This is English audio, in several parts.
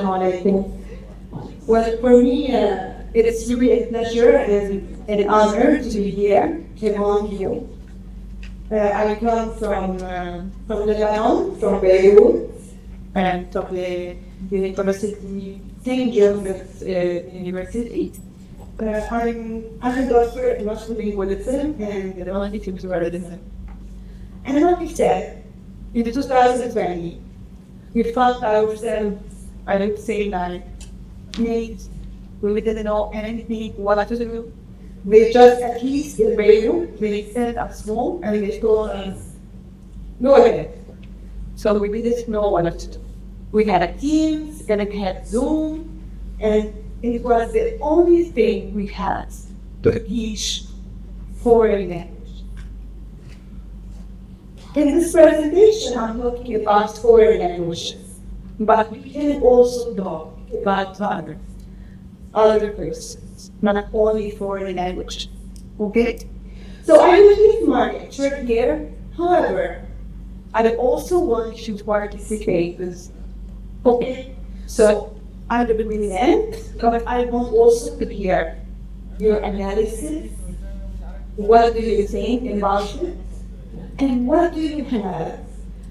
I think. Well, for me, it is really a pleasure and an honor to be here among you. I come from Lebanon, from Beirut, and from the University Saint-Joseph University. I'm a doctor in Multilingualism and Multiculturalism. And like you said, in 2020, we found ourselves, I don't say that, needs, we didn't know anything what to do. They just, at least in Beirut, they set up small and they told us, go ahead. So we didn't know what to do. We had a Teams, and we had Zoom, and it was the only thing we had to teach foreign language. In this presentation, I'm talking about foreign languages, but we can also talk about other persons, not only foreign language. Okay? So I will leave my lecture here. However, I also want you to participate with. Okay? So I will begin, but I want also to hear your analysis. What do you think about it? And what do you have?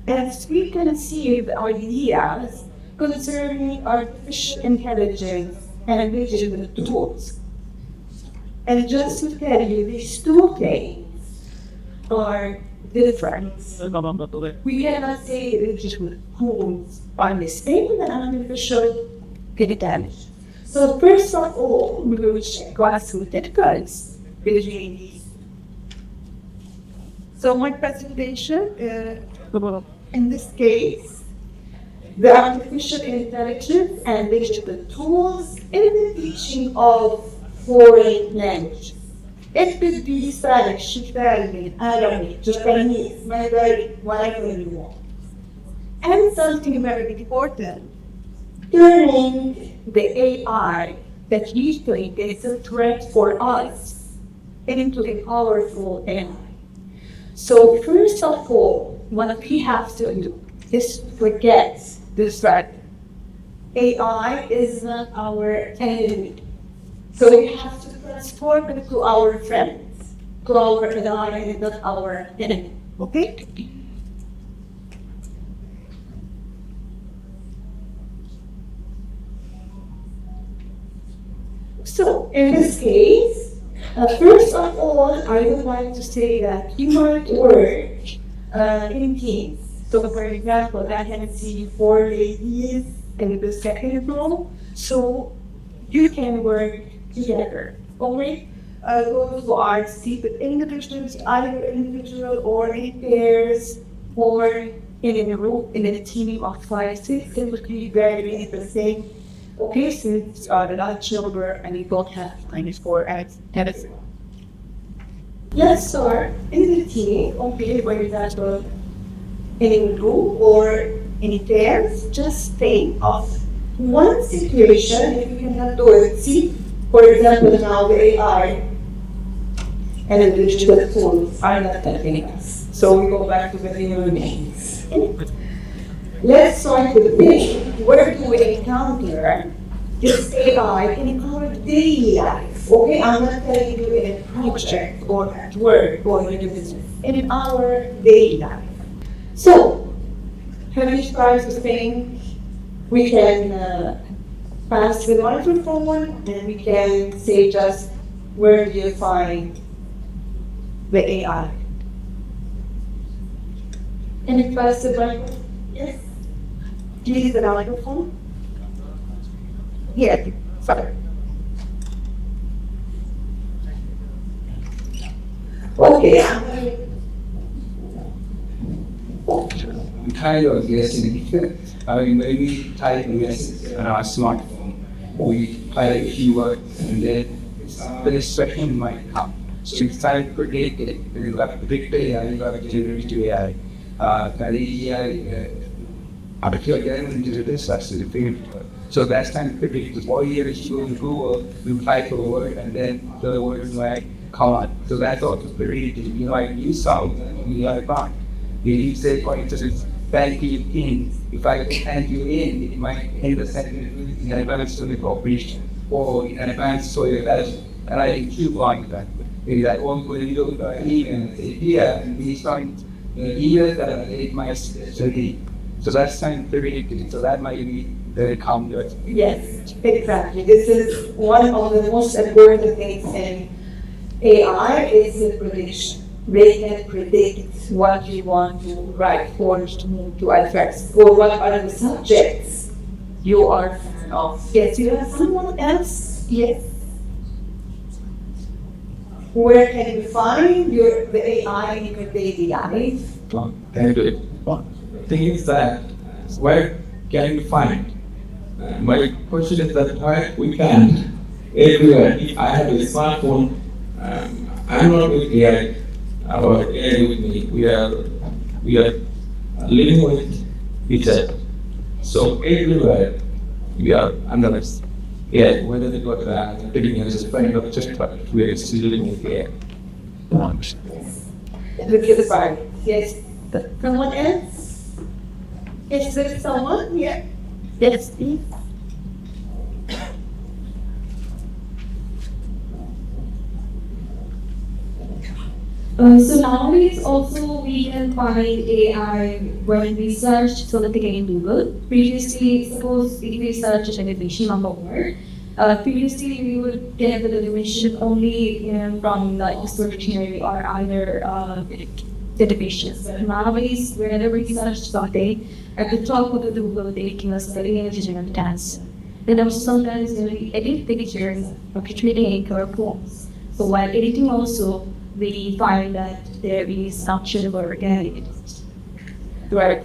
As we can see the ideas concerning artificial intelligence and digital tools. And just to tell you, these two things are different. We cannot say digital tools are mistaken and artificial intelligence. So first of all, we will check what the difference between these. So my presentation, in this case, the artificial intelligence and digital tools in the teaching of foreign language. It could be Spanish, Italian, Arabic, Japanese, Mandarin, whatever you want. And something very important, turning the AI that we think is a threat for us into a powerful AI. So first of all, what we have to do is forget this that AI is not our enemy. So we have to transform it to our friends, to our ally, and not our enemy. Okay? So in this case, first of all, I would like to say that you might work in teams. So for example, I can see 4 ladies in the second row, so you can work together. Okay? Those who are seated individuals, either individual or in pairs, or in a group, in a team of 5, 6, it would be very interesting. Okay, since the large number and you don't have -4 as Edison. Let's start in the team, okay, for example, in a group or in pairs, just think of one situation if you cannot do it. See, for example, now the AI and the digital tools are not helping us. So we go back to the human beings. Let's start with this. Where do we encounter this AI in our daily life? Okay, I'm not telling you in a project or at work or in a business. In our daily life. So, have you started to think we can pass the microphone and we can say just where do you find the AI? Can you pass the microphone? Yes. Do you use the microphone? Here, sorry. Okay. I'm tired of guessing. I mean, when we type a message on our smartphone, we type a keyword and then the expression might come. So we try to predict it. You have predictive AI, you have generative AI. So that's kind of predictive. All you do in Google, you type a word and then the word might come out. So that's also predictive. You might use something, you might find. You say, for instance, thank you in. If I thank you in, it might end the sentence in advance to the cooperation or in advance to the development. And I keep like that. Maybe that one will look even here and be starting here that it might study. So that's scientific. So that might be the counter. Yes, exactly. This is one of the most important things in AI is the prediction. They can predict what you want to write for to address or what are the subjects you are fan of. Yes, you have someone else? Yes. Where can you find the AI in your daily life? Can do it. Thing is that where can you find? My question is that why we can't everywhere. If I have a smartphone, I'm not with AI or AI with me. We are living with each other. So everywhere we are under this. Yeah, whether they got taking us as a friend or just but we are still living with AI. With the other part. Yes. Someone else? Is there someone? Yeah. Yes, please. So nowadays also we can find AI when we search something in Google. Previously, suppose if we search a definition of a word, previously we would get the definition only from the Oxford Dictionary or other the definitions. But nowadays, whenever we search something, at the top of the Google, they give us the image and text. Then also sometimes we edit pictures or creating our poems. So while editing also, we find that there is some suitable organic. Right.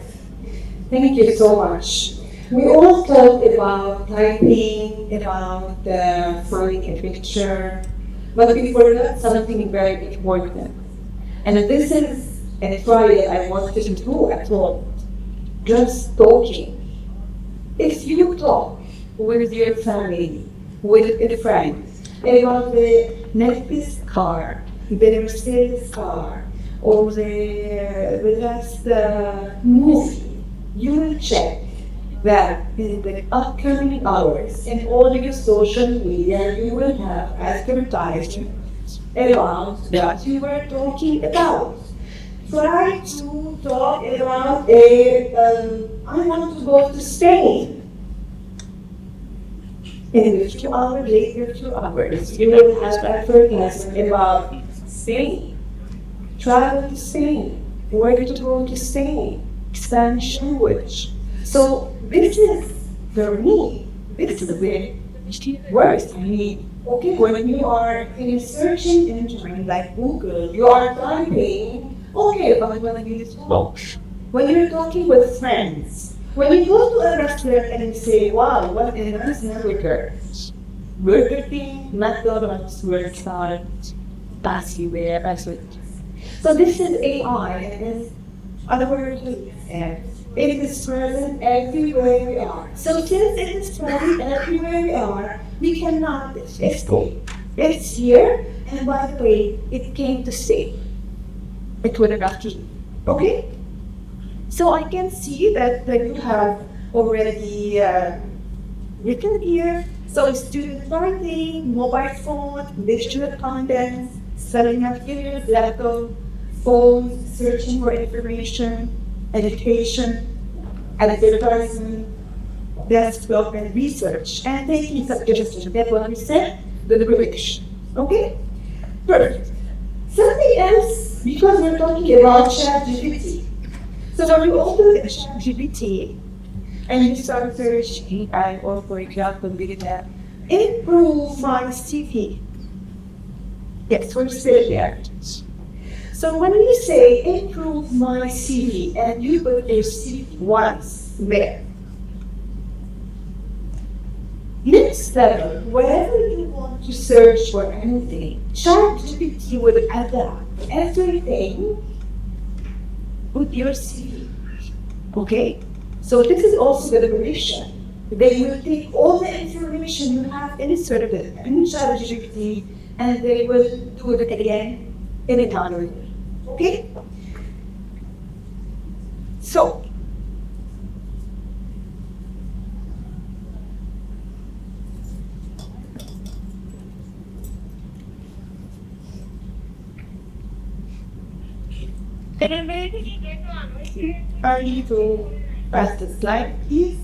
Thank you so much. We all talked about typing, about finding a picture, but we forgot something very important. And this is a trial I wanted to do at all. Just talking. If you talk with your family, with a friend, about the next car, the Mercedes car, or the last movie, you will check that in the upcoming hours in all your social media you will have advertisements about what you were talking about. Try to talk about I want to go to Spain. In the 2 hours, later 2 hours, you will have advertisement about Spain. Travel to Spain. Where to go to Spain. Spanish language. So this is the need. This is the worst need. Okay, when you are in a searching engine like Google, you are typing, okay, but when you when you're talking with friends, when you go to a restaurant and you say, wow, what is this burger? Burger King, McDonald's, where start basket wear, restaurant. So this is AI, and other words, it is present everywhere we are. So since it is present everywhere we are, we cannot escape. It's here, and by the way, it came to stay. It would have to. Okay? So I can see that you have already written here. So student learning, mobile phone, digital content, setting up here, laptop, phone, searching for information, education, advertisement, desktop, and research, and taking suggestions. That's what we said, the deliberation. Okay? Perfect. Something else, because we're talking about ChatGPT. So when you open ChatGPT and you start searching, or for example, with that, improve my CV. Yes, we're still there. So when you say improve my CV and you put a CV once there, next level, wherever you want to search for anything, ChatGPT will adapt everything with your CV. Okay? So this is also the deliberation. They will take all the information you have inserted in ChatGPT and they will do it again in another way. Okay? So, I need to pass the slide, please.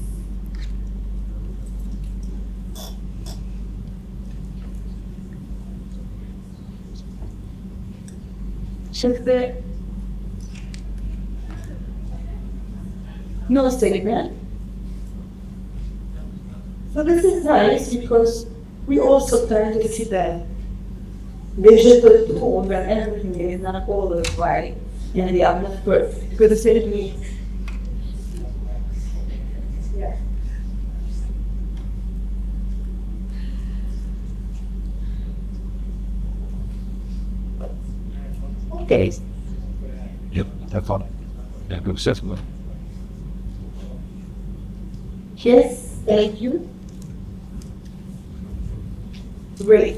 Should the no statement. So this is nice because we also try to see the digital tool where everything is not always right and they are not perfect. Because it means okay. Yep, that's all. Yeah, good assessment. Yes, thank you. Great.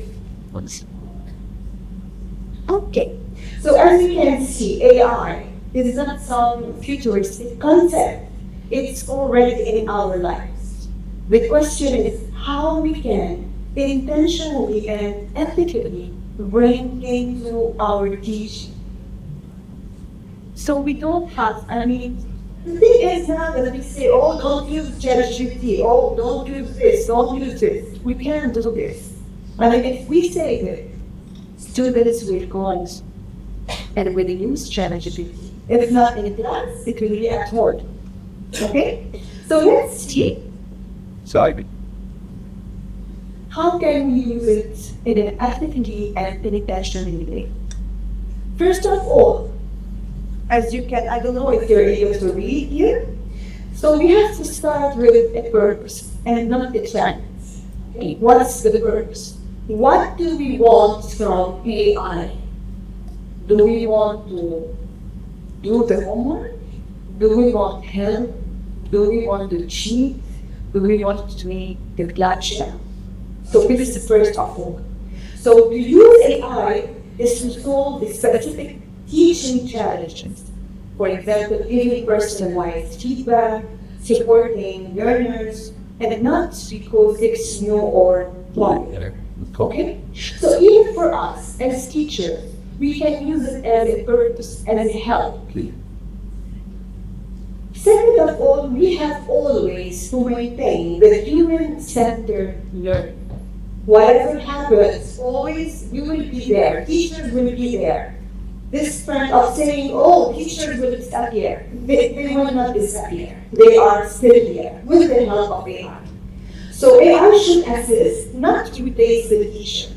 Okay, so as you can see, AI is not some futuristic concept. It's already in our lives. The question is how we can intentionally and ethically bring into our teaching. So we don't have, the thing is now that we say, oh, don't use ChatGPT, oh, don't use this, don't use this. We can't do this. If we say that, students will go on and will use ChatGPT. If not in class, it will be at work. Okay? So let's see. Sorry. How can we use it in an ethically and intentionally way? First of all, as you can, I don't know if you're able to read here. So we have to start with a purpose and not the trend. Okay, what's the purpose? What do we want from AI? Do we want to do the homework? Do we want help? Do we want to cheat? Do we want to make the gotcha? So this is the first of all. So to use AI is to solve the specific teaching challenges. For example, giving personalized feedback, supporting learners, and not because it's new or popular. Okay? So even for us as teachers, we can use it as a purpose and as a help. Second of all, we have always to maintain the human-centered learning. Whatever happens, always you will be there. Teachers will be there. This trend of saying, oh, teachers will disappear. They will not disappear. They are still here with the help of AI. So AI should assist, not to replace the teacher.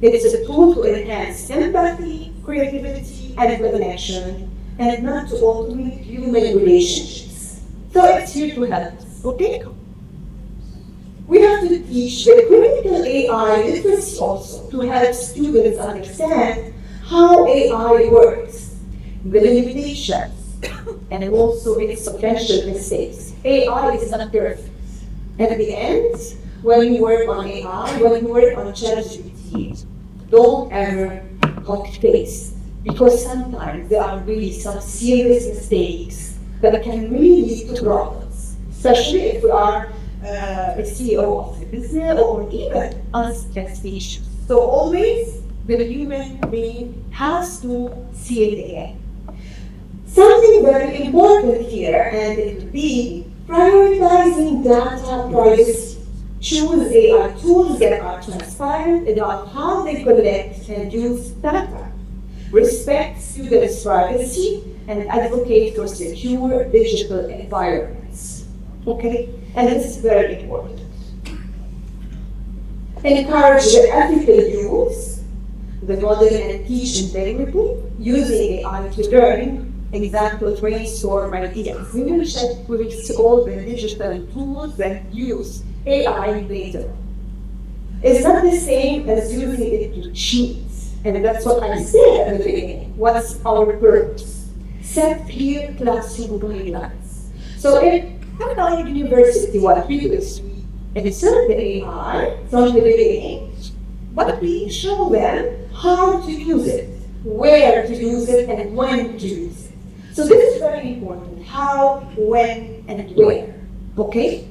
It is a tool to enhance empathy, creativity, and connection, and not to automate human relationships. So it's here to help us. Okay? We have to teach the critical AI literacy also to help students understand how AI works, the limitations, and also its potential mistakes. AI is not perfect. And at the end, when you work on AI, when you work on ChatGPT, don't ever cut face, because sometimes there are really some serious mistakes that can really lead to problems, especially if we are a CEO of a business or even us as teachers. So always the human being has to see it again. Something very important here, and it would be prioritizing data privacy. Choose AI tools that are transparent about how they collect and use data. Respect students' privacy and advocate for secure digital environments. Okay? And this is very important. Encourage the ethical use, the model and teach integrity, using AI to learn, example, brainstorm ideas. We will check with all the digital tools that use AI later. It's not the same as using it to cheat. And that's what I said at the beginning. What's our purpose? Set clear classroom guidelines. So in Lebanon University, what we do is we insert the AI from the beginning, but we show them how to use it, where to use it, and when to use it. So this is very important, how, when, and where, okay?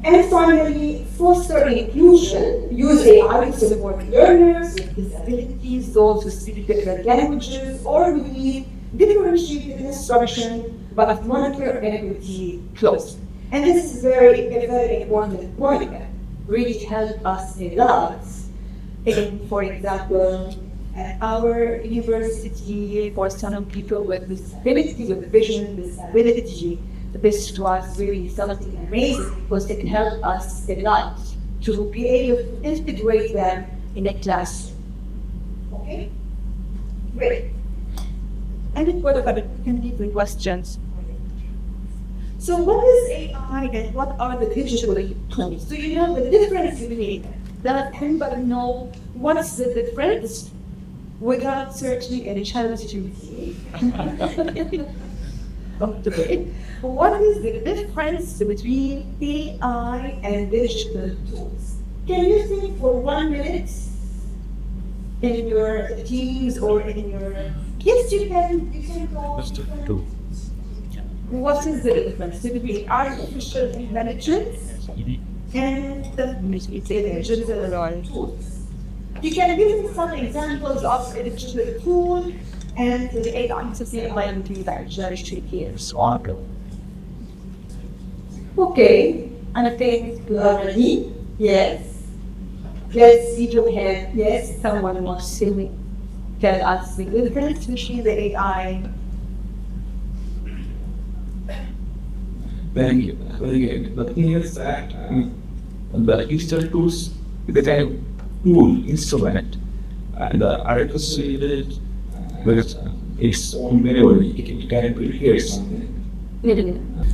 And finally, foster inclusion. Use AI to support learners with disabilities, those who speak different languages, or who need differentiated instruction, but monitor equity close. And this is a very important point that really helped us a lot in, for example, at our university, for some people with disability, with vision disability, this was really something amazing because it helped us a lot to be able to integrate them in a class. Okay? Great. And what about different questions? So what is AI and what are the digital tools? So you know the difference between that everybody know what's the difference without searching any channels to see. What is the difference between AI and digital tools? Can you think for 1 minute in your Teams or in your... Yes, you can go. What is the difference between artificial intelligence and the digital tools? You can give me some examples of a digital tool and the AI system that just years. Okay, and I think you are ready. Yes. Let's see your hand. Yes, someone wants to tell us the difference between the AI. Thank you. The thing is that the digital tools is a kind of tool, instrument, and the advocacy with its own memory, it can prepare something.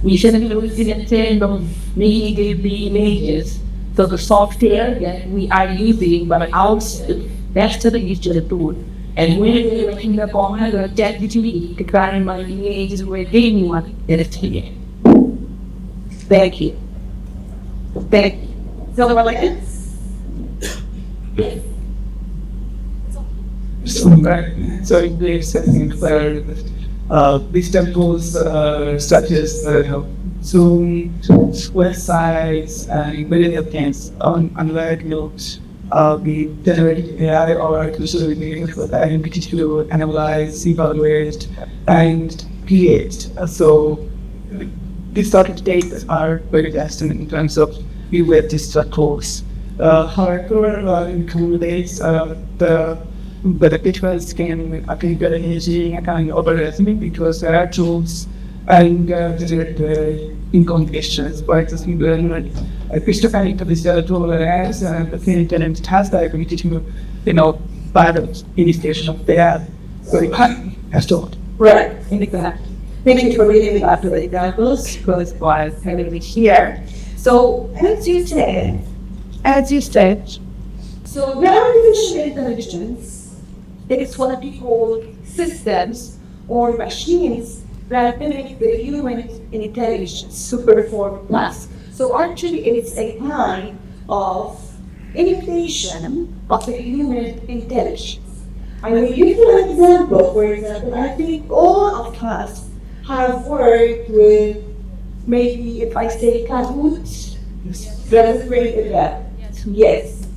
We shouldn't tend to need the images. So the software that we are using by outside, that's the digital tool. And when we're looking up on the ChatGPT to try my images with anyone, that is here. Thank you. Thank you. So we're like this? So in the settings there, digital tools such as Zoom, websites, and many other things unlike we generate AI or artificial intelligence with identity to analyze, evaluate, and create. So these sort of data are very interesting in terms of we with digital tools. However, in communities, the individuals can be very easy and kind of overestimate because there are tools and in conditions. For example, a Christopher to this tool as the thing has the ability to pilot initiation of their so it has to. Right, exactly. Thank you for reading after the examples because it was heavily here. So as you said, so the artificial intelligence is what we call systems or machines that mimic the human intelligence to perform tasks. So actually it's a kind of imitation of the human intelligence. I will give you an example. For example, I think all of us have worked with, maybe if I say Kahoot, let's bring it back. Yes.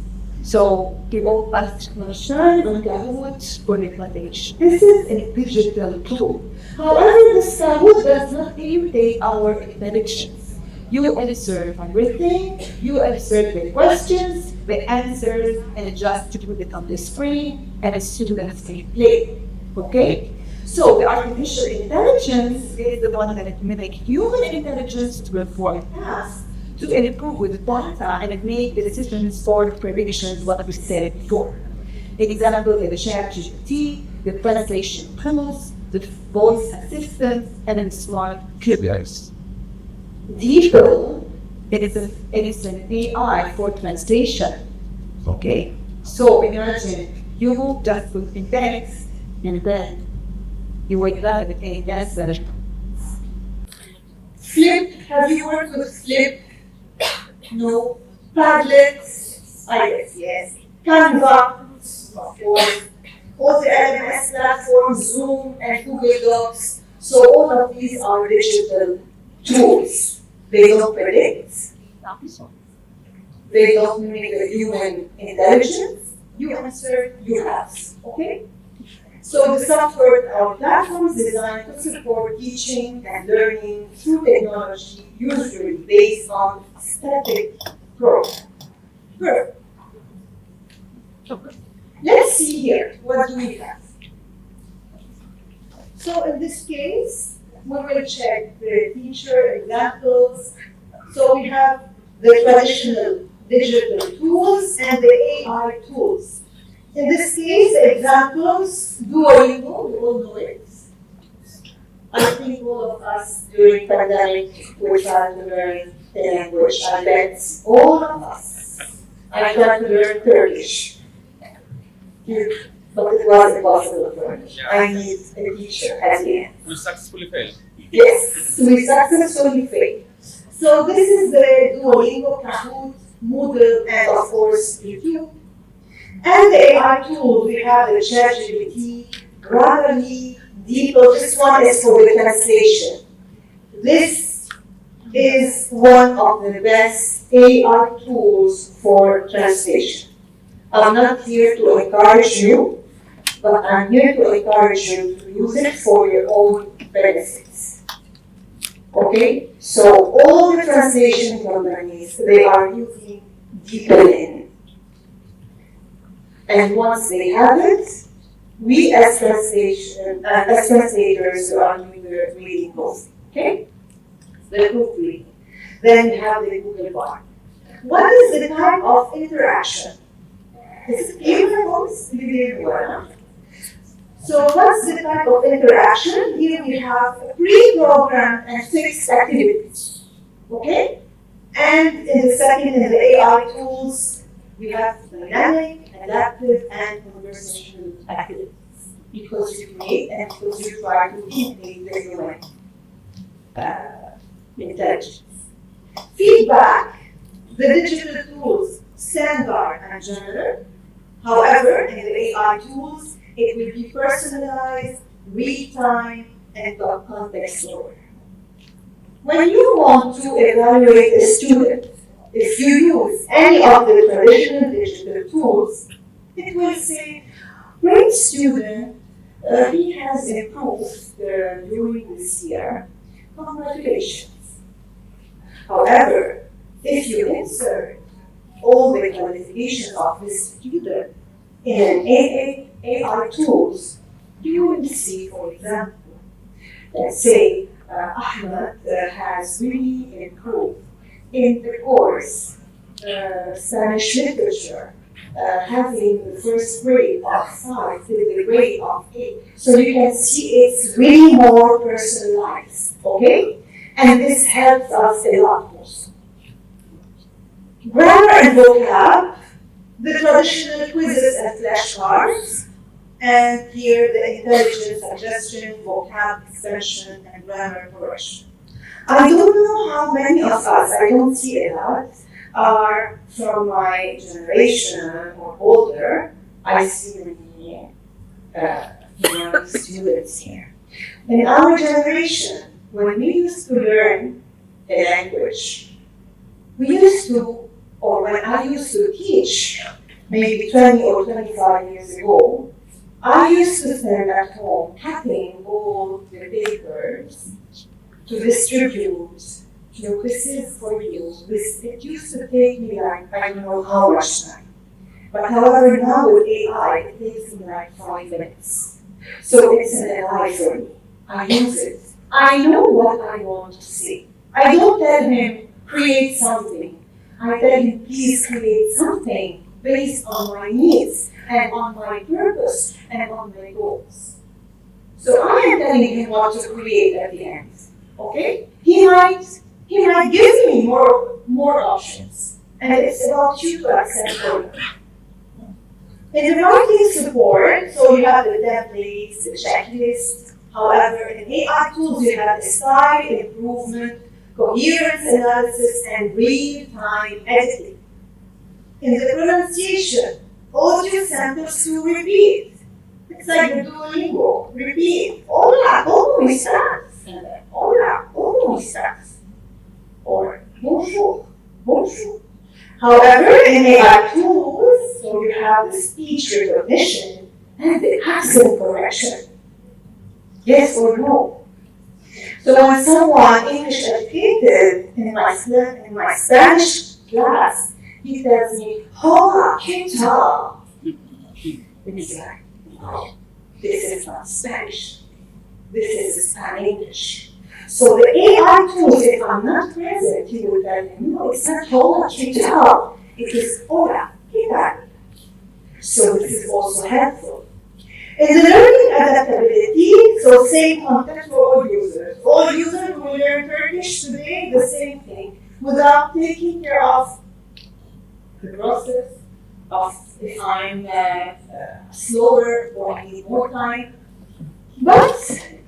So the old past machine on Kahoot for implementation. This is a digital tool. However, this Kahoot does not imitate our intelligence. You observe everything, you observe the questions, the answers, and just put it on the screen, and the students can play. Okay? So the artificial intelligence is the one that mimics human intelligence to perform tasks, to improve with data, and make the decisions for predictions, what we said before. Example is the ChatGPT, the translation tools, the voice assistants, and then smart keyboards. Digital, it is an AI for translation. Okay, so imagine you just put in text and then you would have a answer. Flip, have you worked with Flip? No. Padlets? Yes. Canva? Of course. All the LMS platforms, Zoom and Google Docs. So all of these are digital tools. They don't predict. They don't mimic the human intelligence. You answer, you ask. Okay? So the software or platforms designed to support teaching and learning through technology, usually based on static program. Perfect. Let's see here, what do we have? So in this case, we will check the teacher examples. So we have the traditional digital tools and the AI tools. In this case, the examples, Duolingo, you all know it. I think all of us during pandemic were trying to learn the language. I bet all of us. I tried to learn Turkish. But it was impossible for me. I need a teacher at the end. You successfully failed. Yes, we successfully failed. So this is the Duolingo, Kahoot, Moodle, and of course YouTube. And the AI tools, we have the ChatGPT, Grammarly, DeepL. This one is for the translation. This is one of the best AI tools for translation. I'm not here to encourage you, but I'm here to encourage you to use it for your own benefits. Okay? So all the translation companies, they are using DeepL. And once they have it, we as translators are doing the reading mostly. Okay? The proofreading. Then we have the Google Bar. What is the type of interaction? Is it clear for us? So what's the type of interaction? Here we have pre-programmed and fixed activities. Okay? And in the second, in the AI tools, we have dynamic, adaptive, and conversational activities. Because you create and because you try to imitate the human intelligence. Feedback, the digital tools, standard and general. However, in the AI tools, it will be personalized, real-time, and context-aware. When you want to evaluate a student, if you use any of the traditional digital tools, it will say, great student, he has improved during this year. Congratulations. However, if you insert all the qualifications of this student in AI tools, you will see, for example, let's say Ahmed has really improved in the course Spanish literature, having the first grade of 5 to the grade of 8. So you can see it's really more personalized, okay? And this helps us a lot more. Grammar and vocab, the traditional quizzes and flashcards, and here the intelligence suggestion, vocab expansion, and grammar correction. I don't know how many of us, I don't see a lot, are from my generation or older. I see many young students here. In our generation, when we used to learn a language, we used to, or when I used to teach, maybe 20 or 25 years ago, I used to spend at home cutting all the papers to distribute. This is for you. It used to take me like, I don't know how much time. But however, now with AI, it takes me like 5 minutes. So it's an ally for me. I use it. I know what I want to say. I don't tell him, create something. I tell him, please create something based on my needs and on my purpose and on my goals. So I am telling him what to create at the end. Okay? He might give me more options. And it's about you to accept them. In the writing support, so you have the templates, the checklist. However, in AI tools, you have the style improvement, coherence analysis, and real-time editing. In the pronunciation, audio samples to repeat. It's like the Duolingo, repeat. Hola, ¿cómo estás? Hola, ¿cómo estás? Or bonjour, bonjour. However, in AI tools, so you have the speech recognition, and they ask them correction. Yes or no? So when someone English educated in my Spanish class, he tells me, "Hola, ¿qué tal?" And he's like, "No, this is not Spanish. This is Spanish." So the AI tools, if I'm not present, he will tell me, "No, it's not hola, ¿qué tal?" It is hola, ¿qué tal? So this is also helpful. In the learning adaptability, so same content for all users. All users will learn Turkish today, the same thing, without taking care of the process of if I'm slower or I need more time. But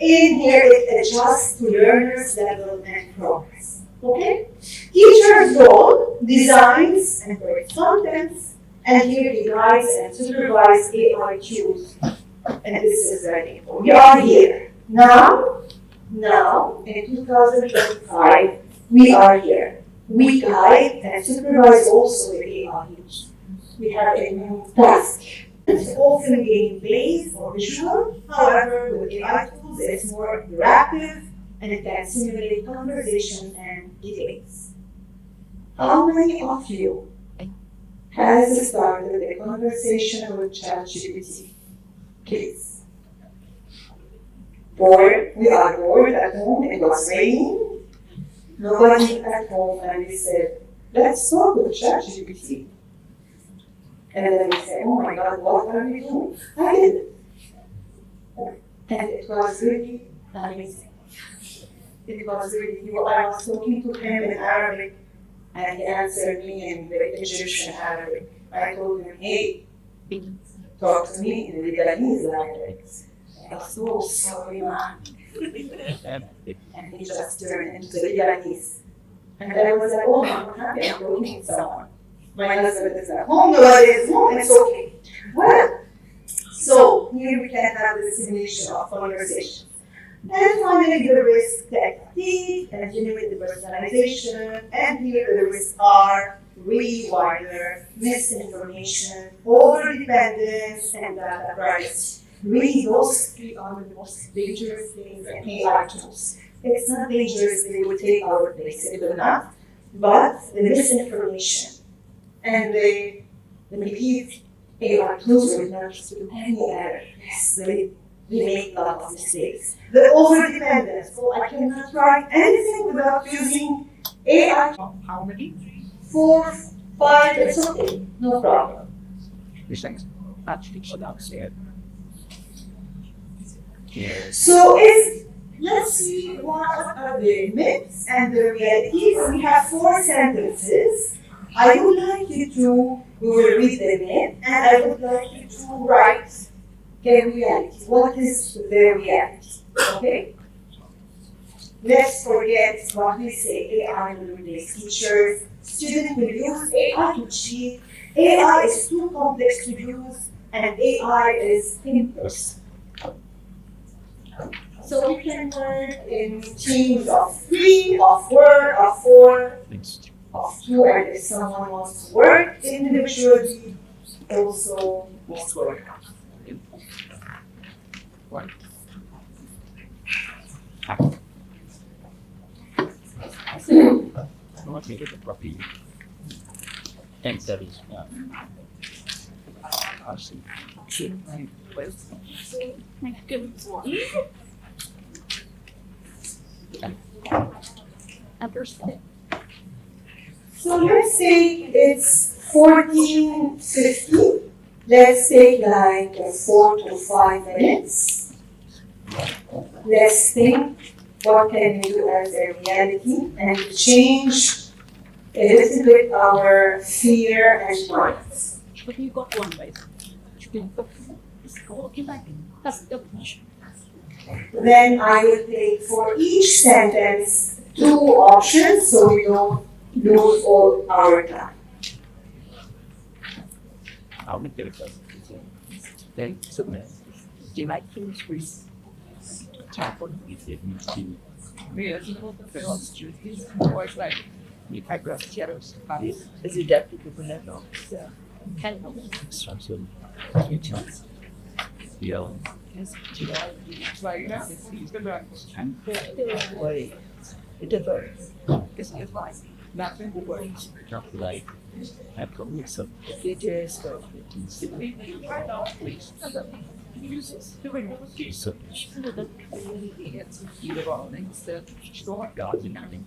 in here it adjusts to learners' level and progress. Okay? Teacher's role designs and creates contents, and here he guides and supervises AI cues. And this is very important. We are here. Now, in 2025, we are here. We guide and supervise also the AI use. We have a new task. It's often game-based or visual. However, with AI tools, it's more interactive and it can simulate conversation and debates. How many of you has started a conversation with ChatGPT? Please. Bored, we are bored at home, it was raining, nobody at home, and we said, let's talk with ChatGPT. And then we said, oh my God, what are we doing? I did it. And it was really amazing. It was really, I was talking to him in Arabic, and he answered me in the Egyptian Arabic. I told him, hey, talk to me in the Lebanese dialect. I was so sorry, man. And he just turned into the Lebanese. And I was like, oh, I'm happy I'm talking to someone. My husband is at home, nobody is home, it's okay. Well, so here we can have the simulation of conversation. And finally, the risk, the activity, continue with the personalization, and here the risks are really wider, misinformation, over-dependence, and data privacy. Really, those three are the most dangerous things in AI tools. It's not dangerous, they will take our place, it will not, but the misinformation and the belief AI tools will not do any error. Yes, they make a lot of mistakes. The over-dependence, so I cannot write anything without using AI. How many? 4, 5, it's okay, no problem. These things actually should understand. So let's see what are the myths and the realities. We have 4 sentences. I would like you to, we will read the myth, and I would like you to write the reality. What is the reality? Okay? Let's forget what we say. AI will replace teachers. Students will use AI to cheat. AI is too complex to use, and AI is impossible. So we can work in teams of 3, of 4, of 4, of 2, and if someone wants to work individually, also must work. Right. So, I want to get the property and service. I see. Understand. So let's say it's 14:50. Let's take like 4 to 5 minutes. Let's think what can we do as a reality and change a little bit our fear and minds. But you got one way. Then I will take for each sentence 2 options so we don't lose all our time. I'll make it a then submit. Do you like things with tap on it? Yes, you know the films, it's always like you type of shadows, but it's adapted to the level. Can help. Yeah. It's like, he's gonna Wait, it differs. it's like nothing but words. Not like I've got mix up. Teachers go. Right now, please. Uses doing So it's beautiful things that short God and nothing.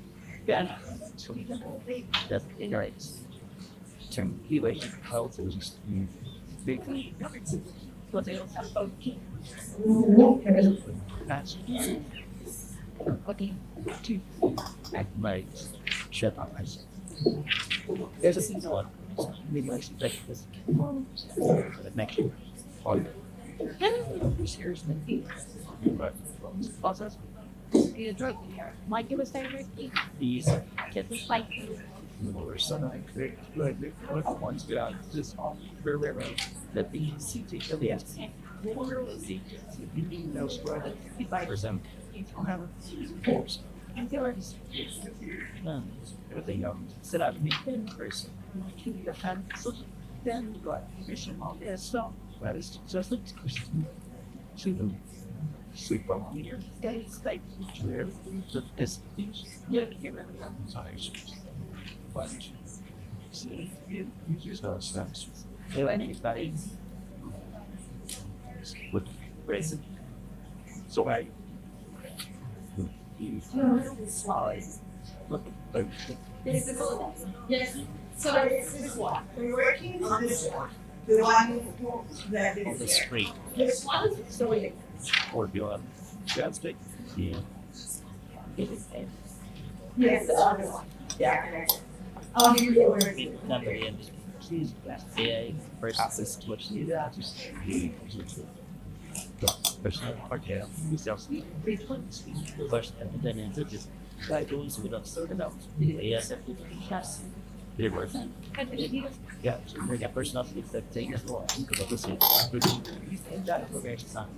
yeah. That's right. Turn anyway, how to just big What else? that's Okay. Two. at my shut up. I said, There's a season what? Maybe I should take this next year. Or seriously. but Also, be a drug here. Might give us favorite. these Get this fight. or something like what ones get out this very that the CT yes. You know spread it for them. Course. They set up me in person. Keep the hand so then got mission on this so that is just a to them. Sleep on here. Guys, like where the distance. Yeah, here size. But see, you use those steps. They like anybody with present. So I slide. Look at Yes. So this one. We're working on this one. The one that the is street this one. So we or beyond. That's big. Yeah. yes, the other one. Yeah. I'll give you the word. Number in. Yeah, first is what you do. Personal cartel, yourself, first and then into this guy goes with us sort of out. Yes, they were. Yeah, so they got personal things that take us long because of this. And that information is not.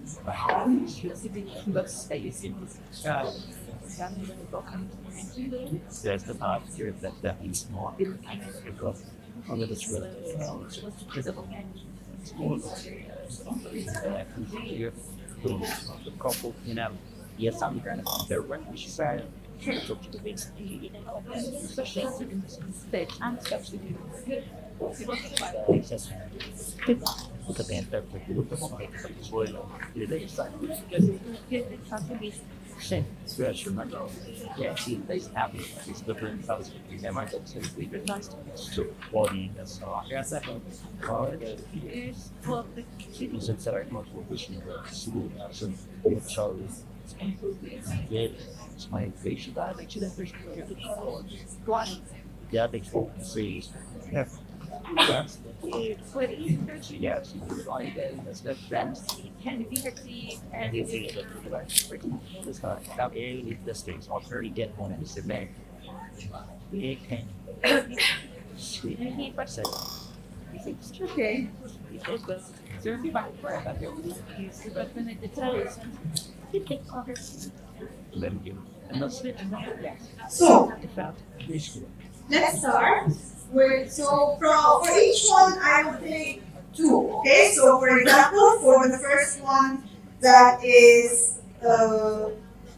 Let's say it's in there's the part here that means more because under this the couple, you know, yes, I'm going to their refuge side. So to the especially in this stage and steps to do. It's just look at the interpret, look at the point, it's well, they decide special money. Yeah, see, they happy. It's different house. They might say we good nice. So body that's all. Yes, I know. Is well, the cities that are much more pushing the school action. It's Charlie. Yeah, it's my patient. I like to that person. Yeah, they see. Yeah. That's yeah, she's like that's the friends. Can be received and you see this guy. Now, if the states are very dead on this event, it can Okay. So if I but when it details, it takes longer. then you and that's it. So About this. let's start with for each one I will take two. Okay, so for example, for the first one that is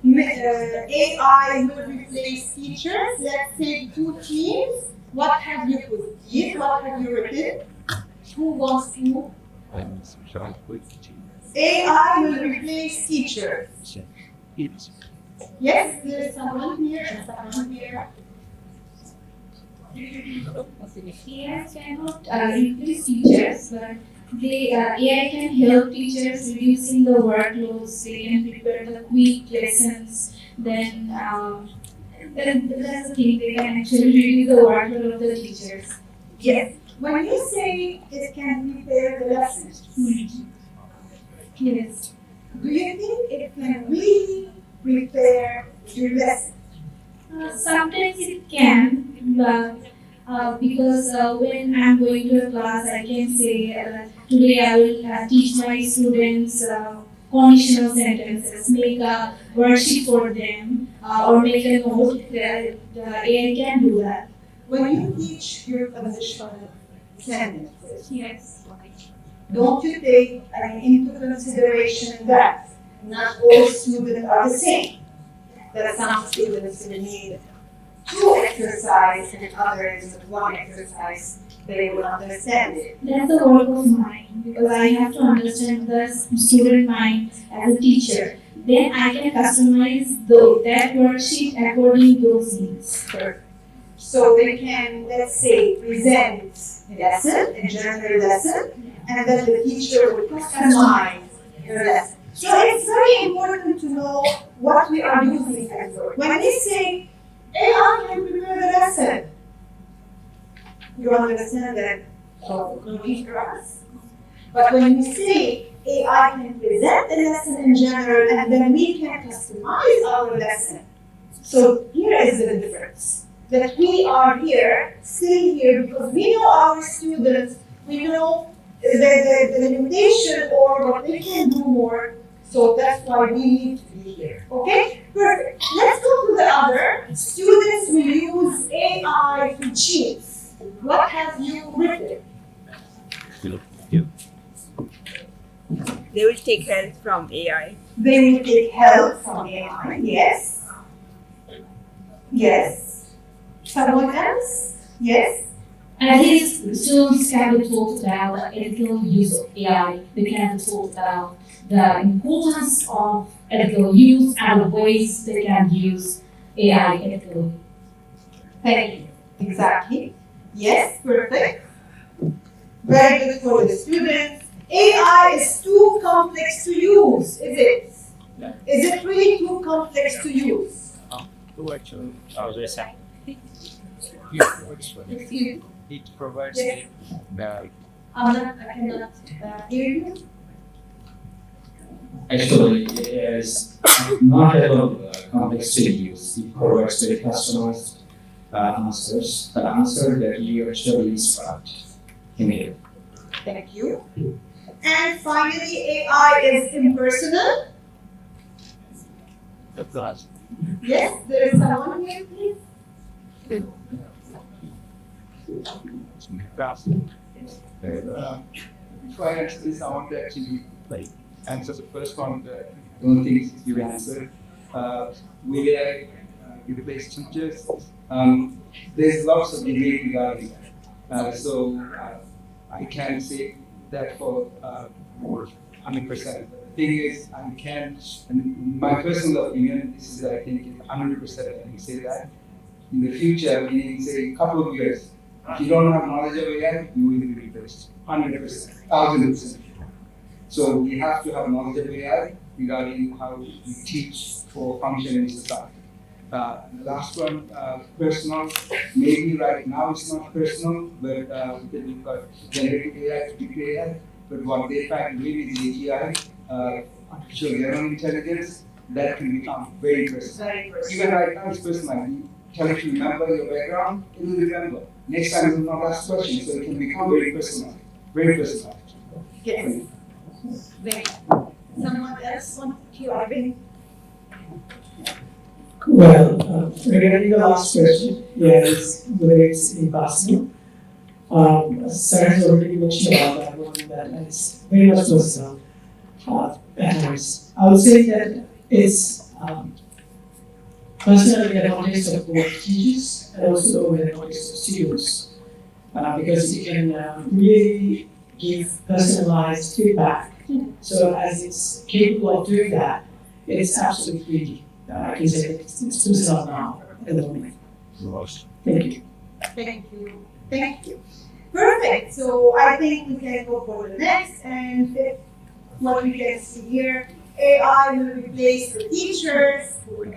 AI will replace teachers. Let's take two teams. What have you put here? What have you written? Who wants to? I'm sorry, quick. AI will replace teachers. It's Yes, there is someone here and someone here. AI cannot replace teachers, but AI can help teachers reducing the workloads. They can prepare the quick lessons. Then that's the thing. They can actually reduce the workload of the teachers. Yes. When you say it can prepare the lessons, Yes. do you think it can really prepare your lesson? Sometimes it can, but because when I'm going to a class, I can say today I will teach my students conditional sentences, make a worksheet for them, or make a note. The AI can do that. When you teach your conditional sentences, Yes. Don't you take into consideration that not all students are the same? That some students will need 2 exercises and others with 1 exercise, they will understand it. That's the work of mine because I have to understand the student mind as a teacher. Then I can customize that worksheet according to those needs. Perfect. So they can, let's say, present a lesson, a general lesson, and then the teacher will customize the lesson. So it's very important to know what we are using as work. When we say AI can prepare the lesson, you understand that no need for us. But when we say AI can present the lesson in general, and then we can customize our lesson. So here is the difference. That we are here, stay here, because we know our students, we know the limitation or what they can do more. So that's why we need to be here. Okay? Perfect. Let's go to the other. Students will use AI to cheat. What have you written? They will take help from AI. They will take help from AI. Yes. Yes. Someone else? Yes. At least students can be taught about ethical use of AI. They can be taught about the importance of ethical use and the ways they can use AI ethically. Thank you. Exactly. Yes, perfect. Very good for the students. AI is too complex to use, is it? Yeah. Is it really too complex to use? Actually, Excuse me. it provides Yes. the I cannot hear you. Actually, it is not at all complex to use. It provides very customized answers, the answer that you actually instruct in it. Thank you. And finally, AI is impersonal. Yes, there is someone here, please. before I answer this, I want to actually answer the first one. I don't think you answered. Will I replace teachers? There's lots of debate regarding that. I can't say that for 100%. The thing is, I can, and my personal opinion is that I think 100% I can say that. In the future, meaning say a couple of years, if you don't have knowledge of AI, you will be replaced. 100%, 1000%. So we have to have knowledge of AI regarding how we teach for function in society. The last one, personal, maybe right now it's not personal, but we've got generative AI, predictive AI, but what they try to do is AGI, artificial general intelligence, that can become very personal. Even right now it's personal. You tell it to remember your background, it will remember. Next time it will not ask questions, so it can become very personal. Very personal. Yes. Very. Someone else want to Arvind? Well, regarding the last question, yes, whether it's impossible. Sarah has already mentioned about that one, that is very much personal. Patterns. I would say that it's personal in the context of both teachers and also in the context of students, because you can really give personalized feedback. So as it's capable of doing that, it's absolutely free. I can say it's personal now at the moment. Thank you. Thank you. Thank you. Perfect. So I think we can go for the next, and what we can see here, AI will replace the teachers. And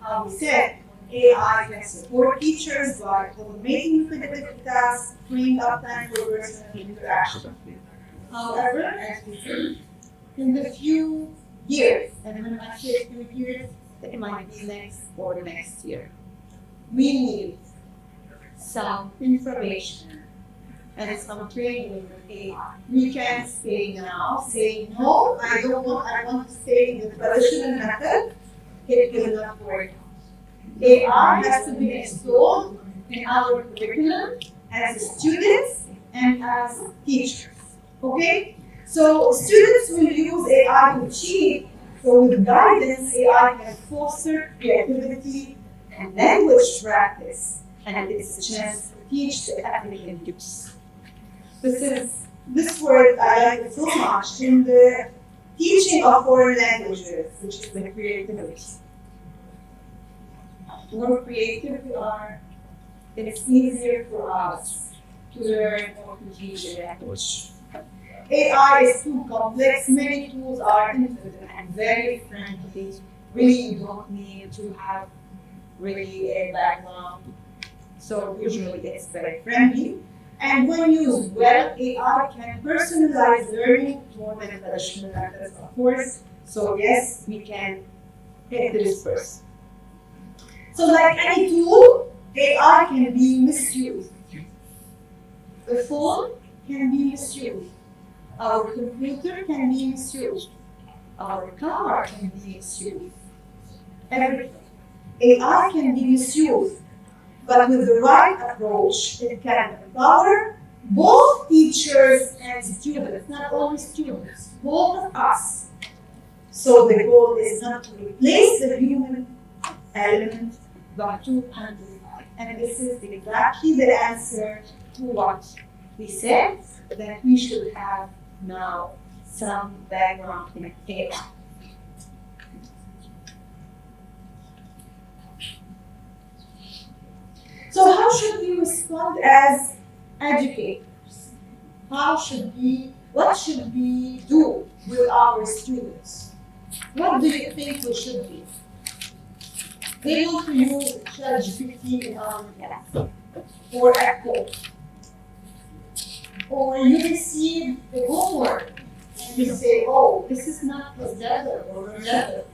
how we said, AI can support teachers by automating repetitive tasks, freeing up time for personal interaction. However, as we said, in the few years, and when I say few years, it might be next or next year, we need some information and some training with AI. We can't say now, say no, I don't want, I want to stay in the traditional method. It will not work. AI has to be installed in our curriculum as students and as teachers. Okay? So students will use AI to cheat. So with guidance, AI can foster creativity and language practice, and it's a chance to teach the African youth. This word I like it so much in the teaching of foreign languages, which is the creativity. The more creative we are, it's easier for us to learn or to teach a language. AI is too complex, many tools are infinite and very friendly. Really, you don't need to have really a background. So usually it's very friendly. And when used well, AI can personalize learning more than traditional methods, of course. So yes, we can hit this person. So like any tool, AI can be misused. The phone can be misused. Our computer can be misused. Our car can be misused. Everything. AI can be misused. But with the right approach, it can empower both teachers and students, not only students, both of us. So the goal is not to replace the human element, but to amplify. And this is exactly the answer to what we said, that we should have now some background in AI. So how should we respond as educators? What should we do with our students? What do you think we should do? They want to use ChatGPT in our class, or uphold. Or you receive the homework and you say, oh, this is not his level or her level.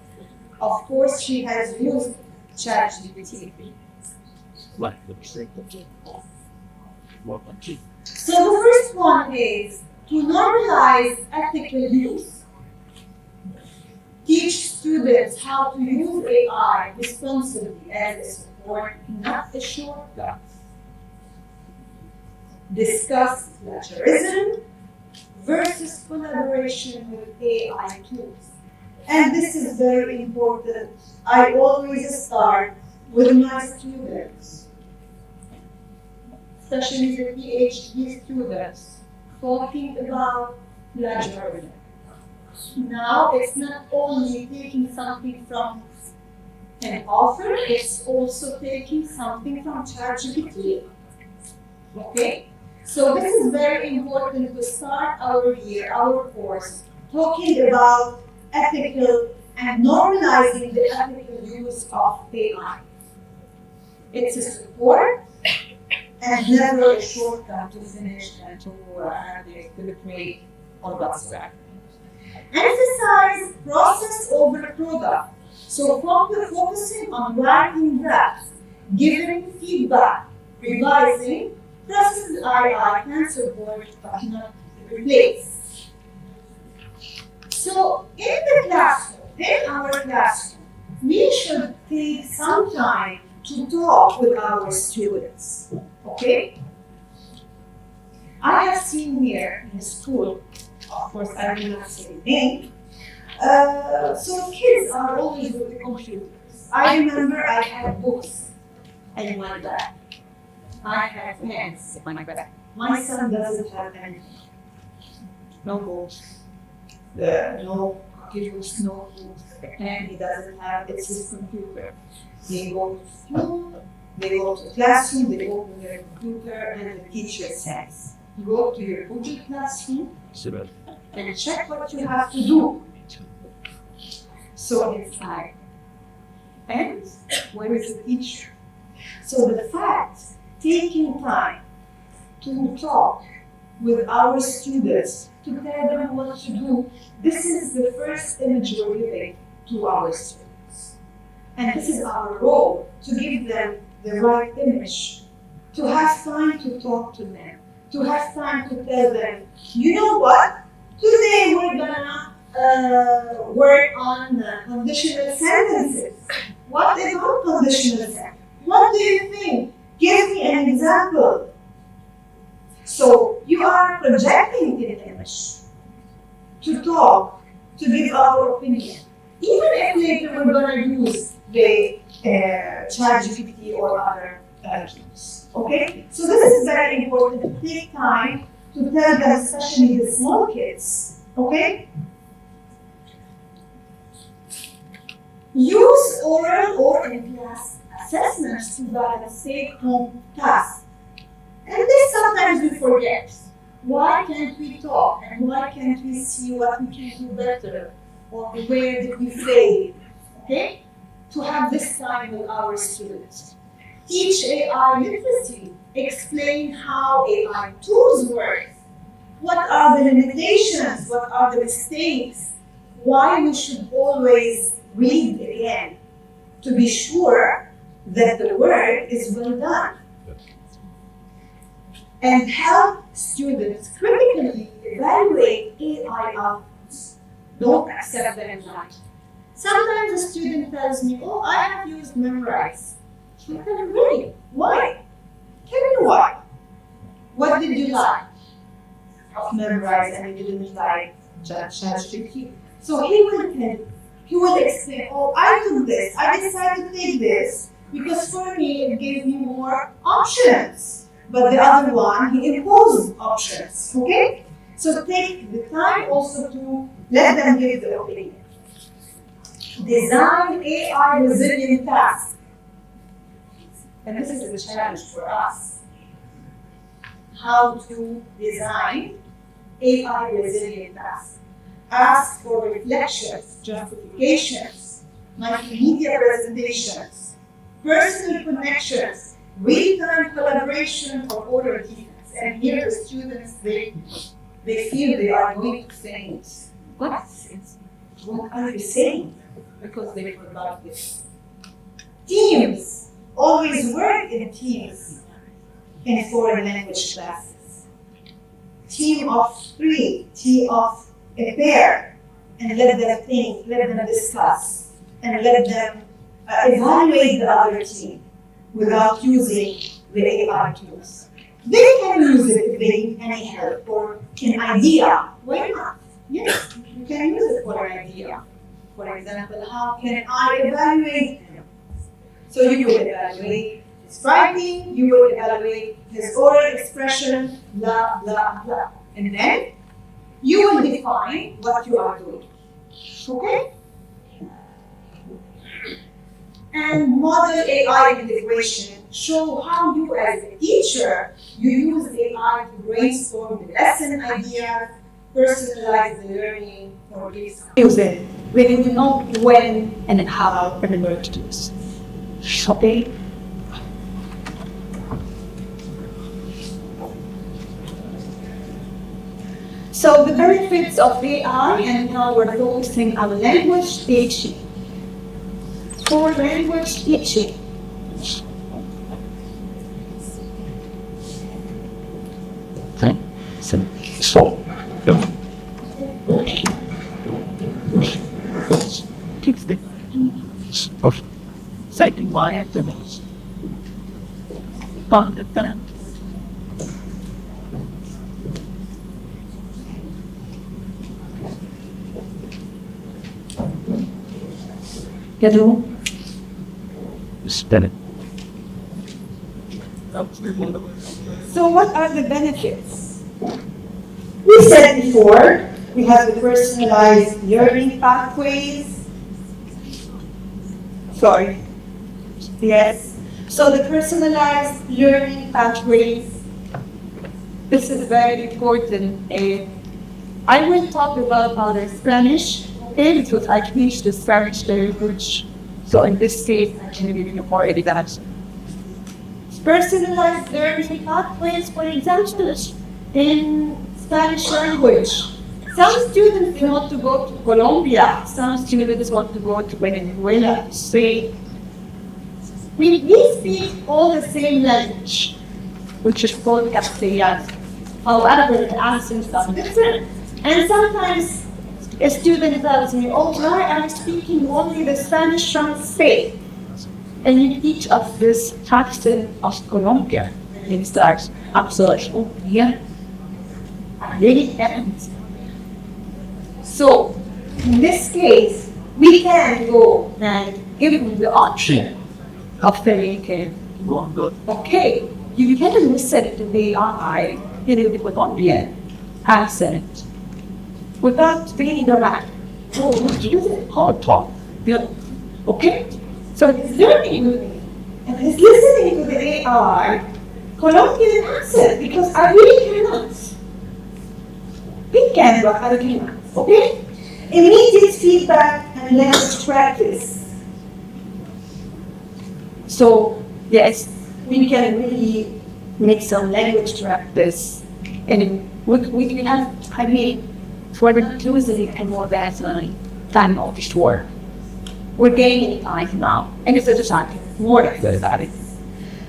Of course, she has used ChatGPT. So the first one is to normalize ethical use. Teach students how to use AI responsibly as a support, not a shortcut. Discuss plagiarism versus collaboration with AI tools. And this is very important. I always start with my students, especially the PhD students, talking about plagiarism. Now, it's not only taking something from an author, it's also taking something from ChatGPT. Okay? So this is very important to start our year, our course, talking about ethical and normalizing the ethical use of AI. It's a support and never a shortcut to finish and to create all that stuff. Emphasize process over product. So focusing on writing drafts, giving feedback, revising, processes AI can support but not replace. So in the classroom, in our classroom, we should take some time to talk with our students. Okay? I have seen here in the school, of course I will not say name, so kids are always with the computers. I remember I had books in my bag. I have pens in my bag. My son doesn't have anything. No books, no computers, no books, and he doesn't have, it's his computer. They go to school, they go to the classroom, they open their computer, and the teacher says, go to your Google Classroom and check what you have to do. So it's like, and where is the teacher? So the fact, taking time to talk with our students, to tell them what to do, this is the first image we're giving to our students. And this is our role, to give them the right image, to have time to talk to them, to have time to tell them, you know what? Today we're gonna work on conditional sentences. What about conditional sentences? What do you think? Give me an example. So you are projecting in English to talk, to give our opinion. Even if later we're going to use the ChatGPT or other tools. Okay? So this is very important to take time to tell them, especially the small kids. Okay? Use oral or in-class assessments to balance take-home tasks. And this sometimes we forget. Why can't we talk? And why can't we see what we can do better? Or where did we fail? Okay? To have this time with our students. Teach AI literacy. Explain how AI tools work. What are the limitations? What are the mistakes? Why we should always read again to be sure that the work is well done. And help students critically evaluate AI outputs. Don't accept them blind. Sometimes a student tells me, oh, I have used Memrise. I tell him, really? Why? Tell me why. What did you like of Memrise and you didn't like ChatGPT? So he will tell you. He will explain, oh, I took this. I decided to take this because for me it gave me more options. But the other one, he imposed options. Okay? So take the time also to let them give their opinion. Design AI resilient tasks. And this is the challenge for us. How to design AI resilient tasks. Ask for reflections, justifications, multimedia presentations, personal connections, real-time collaboration or oral defense. And here the students, they feel they are going to say, what are you saying? Because they forgot this. Teams always work in teams in foreign language classes. Team of 3, team of a pair, and let them think, let them discuss, and let them evaluate the other team without using the AI tools. They can use it if they need any help or an idea. Why not? Yes, you can use it for an idea. For example, how can I evaluate him? So you will evaluate his writing, you will evaluate his oral expression, blah, blah, blah. And then you will define what you are doing. Okay? And model AI integration. Show how you as a teacher, you use AI to brainstorm the lesson idea, personalize the learning, or use it. When you know when and how and where to use it. Okay? So the benefits of AI, and now we're focusing on language teaching. For language teaching. Okay. So. Keeps the citing why activities. Part of that. Get it? Spin it. So what are the benefits? We said before, we have the personalized learning pathways. Sorry. Yes. So the personalized learning pathways, this is very important. I will talk about other Spanish, because I teach the Spanish language. So in this case, I can give you more examples. Personalized learning pathways, for example, in Spanish language. Some students want to go to Colombia. Some students want to go to Venezuela, Spain. We speak all the same language, which is called Castellano. However, the accents are different. And sometimes a student tells me, oh, why I'm speaking only the Spanish from Spain. And you teach us this accent of Colombia. And it's like, absolutely, yeah. really happens. So, in this case, we can go and give them the option of thinking, okay, you can listen to the AI in a with audience accent without being dramatic. Oh, use it hard talk. Okay? So he's learning and he's listening to the AI Colombian accent because I really cannot. We can, but I cannot. Okay? Immediate feedback and language practice. So, yes, we can really make some language practice. And we have, I mean, for the losing and more that time of the store. We're gaining time now. And it's a time more than that.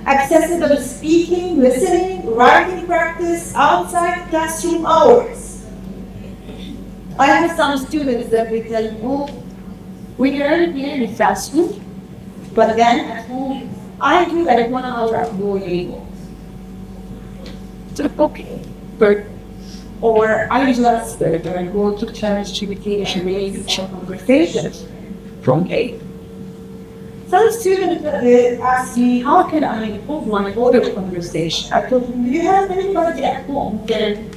Accessible speaking, listening, writing practice outside classroom hours. I have some students that we tell them, oh, we learn here in the classroom, but then at home, I do that at 1 hour at Duolingo. So, okay, but, or I just go to church to vacation, maybe conversations from A. Some students ask me, how can I improve my audio conversation? I told them, do you have anybody at home who can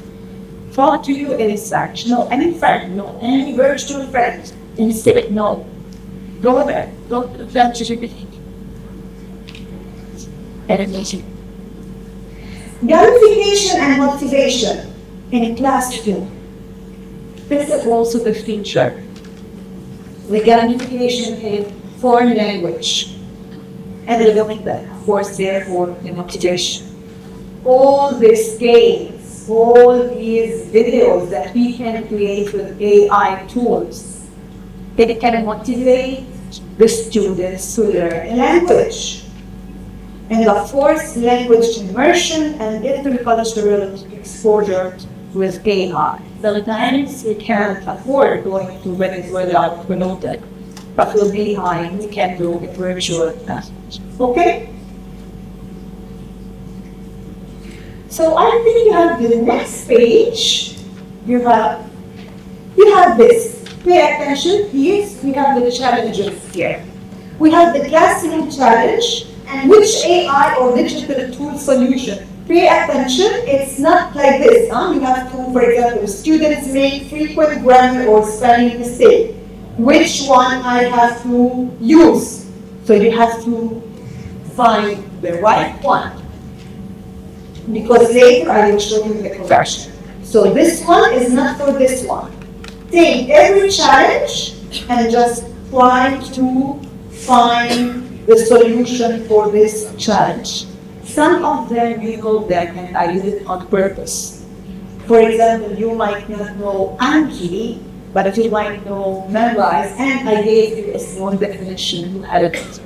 talk to you in this section? No, any friend, no, any virtual friends. Instead, no. Go there, go to the bench to be animation. Gamification and motivation in a classroom. This is also the future. The gamification in foreign language. And they're doing that, of course, therefore, the motivation. All these games, all these videos that we can create with AI tools, they can motivate the students to learn a language. And of course, language immersion and intercultural exposure with AI. Sometimes we can't afford going to Venezuela or Colombia, but with AI, we can do it virtual classes. Okay? So I think you have the next page. You have this. Pay attention, please. We have the challenges here. We have the classroom challenge and which AI or digital tool solution. Pay attention, it's not like this. You have to, for example, students make frequent grammar or spelling mistake. Which one I have to use? So you have to find the right one. Because later I will show you the conversion. So this one is not for this one. Take every challenge and just try to find the solution for this challenge. Some of them you know that and I did it on purpose. For example, you might not know Anki, but if you might know memorize, and I gave you a small definition, you had it.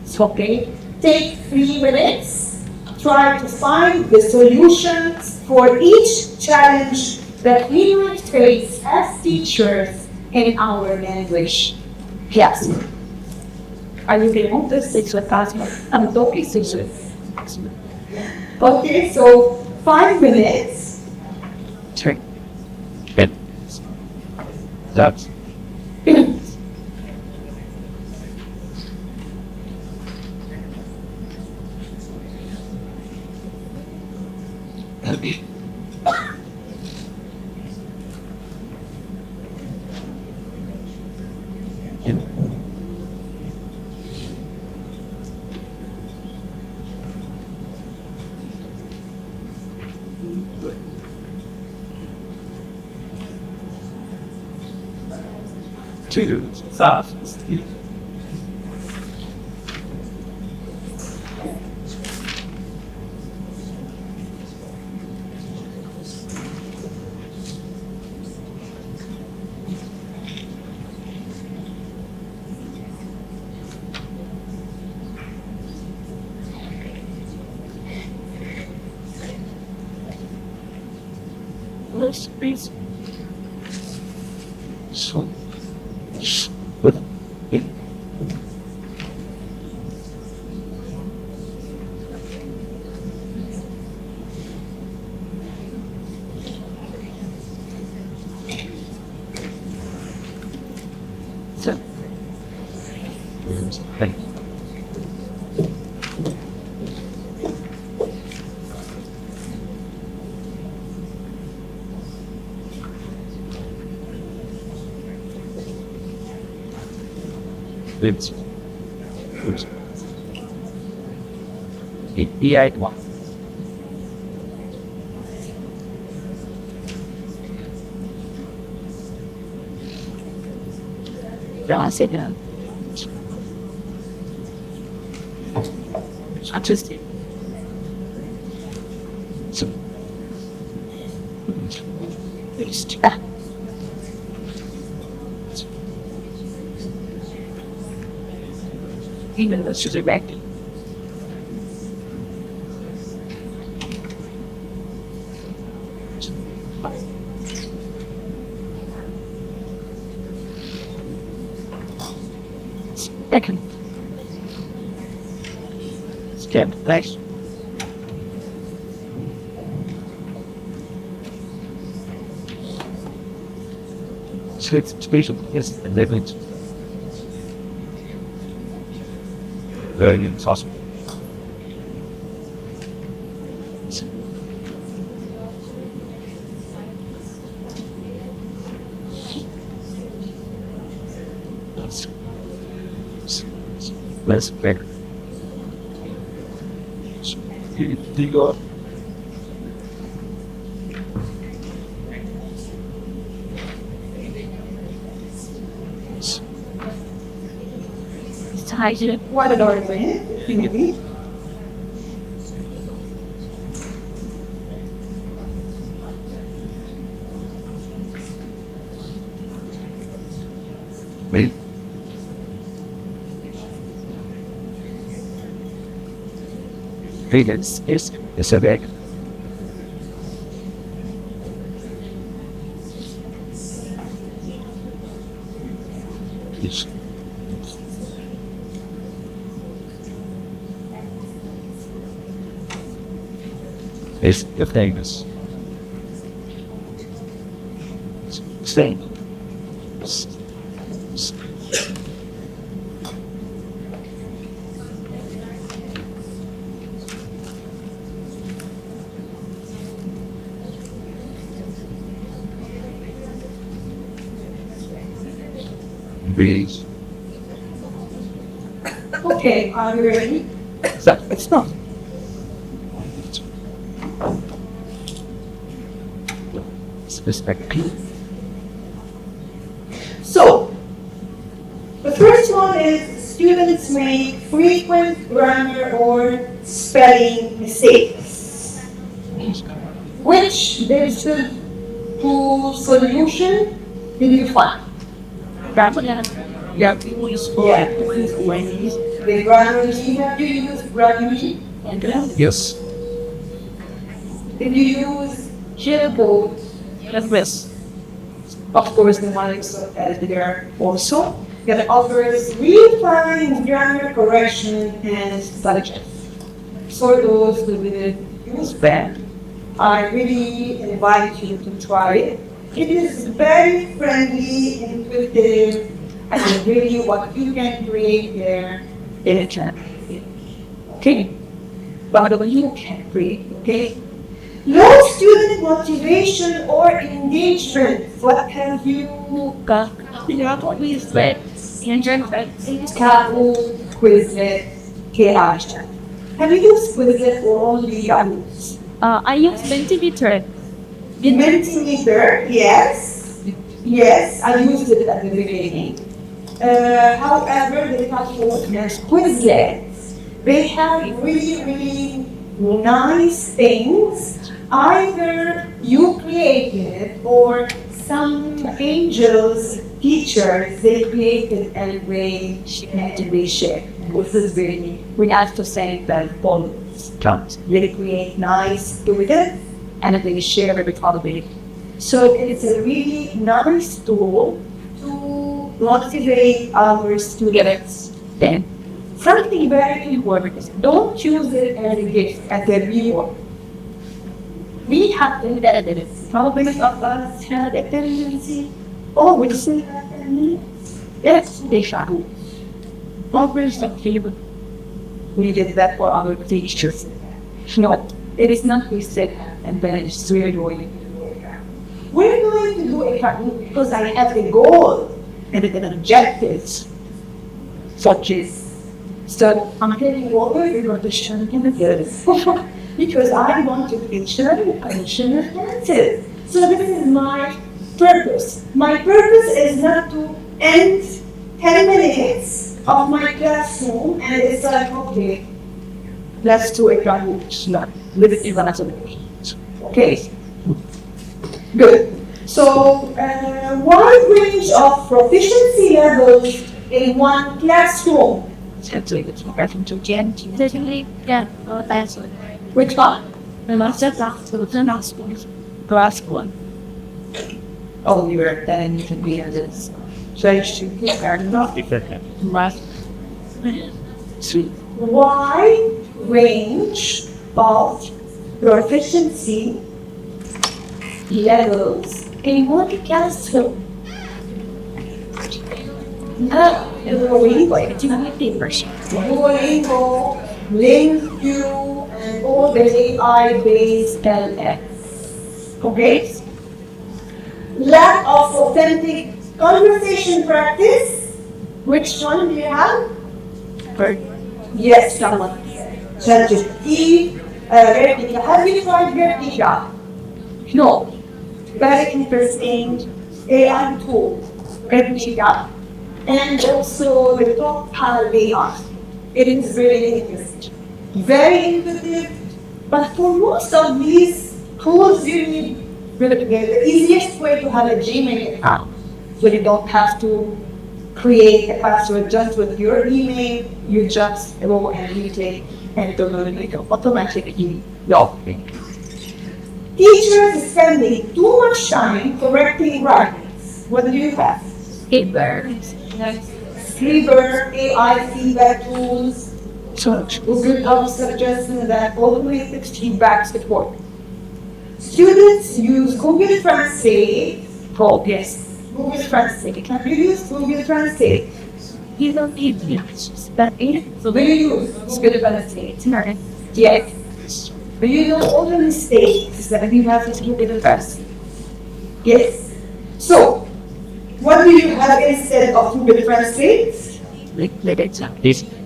It's okay. Take 3 minutes. Try to find the solutions for each challenge that we might face as teachers in our language class. Are you getting on this? It's what I'm talking to. Okay, so 5 minutes. 3 minutes. That's two soft. Let's be so. Thank you. It's AI one. Yeah, I said that. Interesting. So, even though she's erected. Second. Step next. So it's spatial, yes, and living. Learning is awesome. Let's better. You go. What an argument. Wait. It's a big. It's the famous. Same. Bees. Okay, are you ready? It's not. Perspective. So, the first one is students make frequent grammar or spelling mistakes, which there's a two solution that you find. Yeah, people use ways. The grammar, do you use grammar? Yes. Did you use Jillable? Yes. Of course, the one is there also that offers real-time grammar correction and suggestions. For those who didn't use that, I really invite you to try it. It is very friendly, intuitive, and really what you can create there in a chat. Okay, but what you can create, okay? Low student motivation or engagement. What have you got? We said, Kaggle, Quizlet, Kehashtag. Have you used Quizlet or only others? I use Mentimeter. Mentimeter, yes. Yes, I used it at the beginning. However, the platform has Quizlet. They have really, really nice things. Either you created or some angels teachers they created and they share. This is very we have to say that follows count. They create nice students and they share it with other people. So it's a really nice tool to motivate our students. Then something very important is don't use it as a gift, as a reward. We have to that probably of us had a tendency, oh, we see that, yes, they shall. Progress and favor. We did that for our teachers. No, it is not we said and then it's really doing. We're going to do a part because I have a goal and an objectives, such as so I'm getting over your position in the years because I want to feature pension expenses. So this is my purpose. My purpose is not to end 10 minutes of my classroom and it's like, okay, let's do a graduate, not with it even as a okay. Good. So, wide range of proficiency levels in one classroom. Which one? Class one. Oh, you were then you can be in this. So you should be starting off. Last. Sweet. Wide range of proficiency levels in one classroom. Duolingo, LinkedIn, and all the AI-based LX. Okay? Lack of authentic conversation practice. Which one do you have? Yes, someone. ChatGPT, replica. Have you tried replica? No. Very interesting AI tool, replica. And also the top Power AI. It is really interesting. Very intuitive. But for most of these tools, you need replica. The easiest way to have a Gmail account, so you don't have to create a password just with your email. You just go and retake and automatically log in. Teachers spending too much time correcting writings. What do you have? Scriber, AI feedback tools, Google Docs suggestions that automated feedback support. Students use Google Translate. Oh, yes, Google Translate. Can you use Google Translate? You don't need it. But it. So do you use Google Translate? Yes. Do you know all the mistakes that you have to keep in the past? Yes. So, what do you have instead of Google Translate?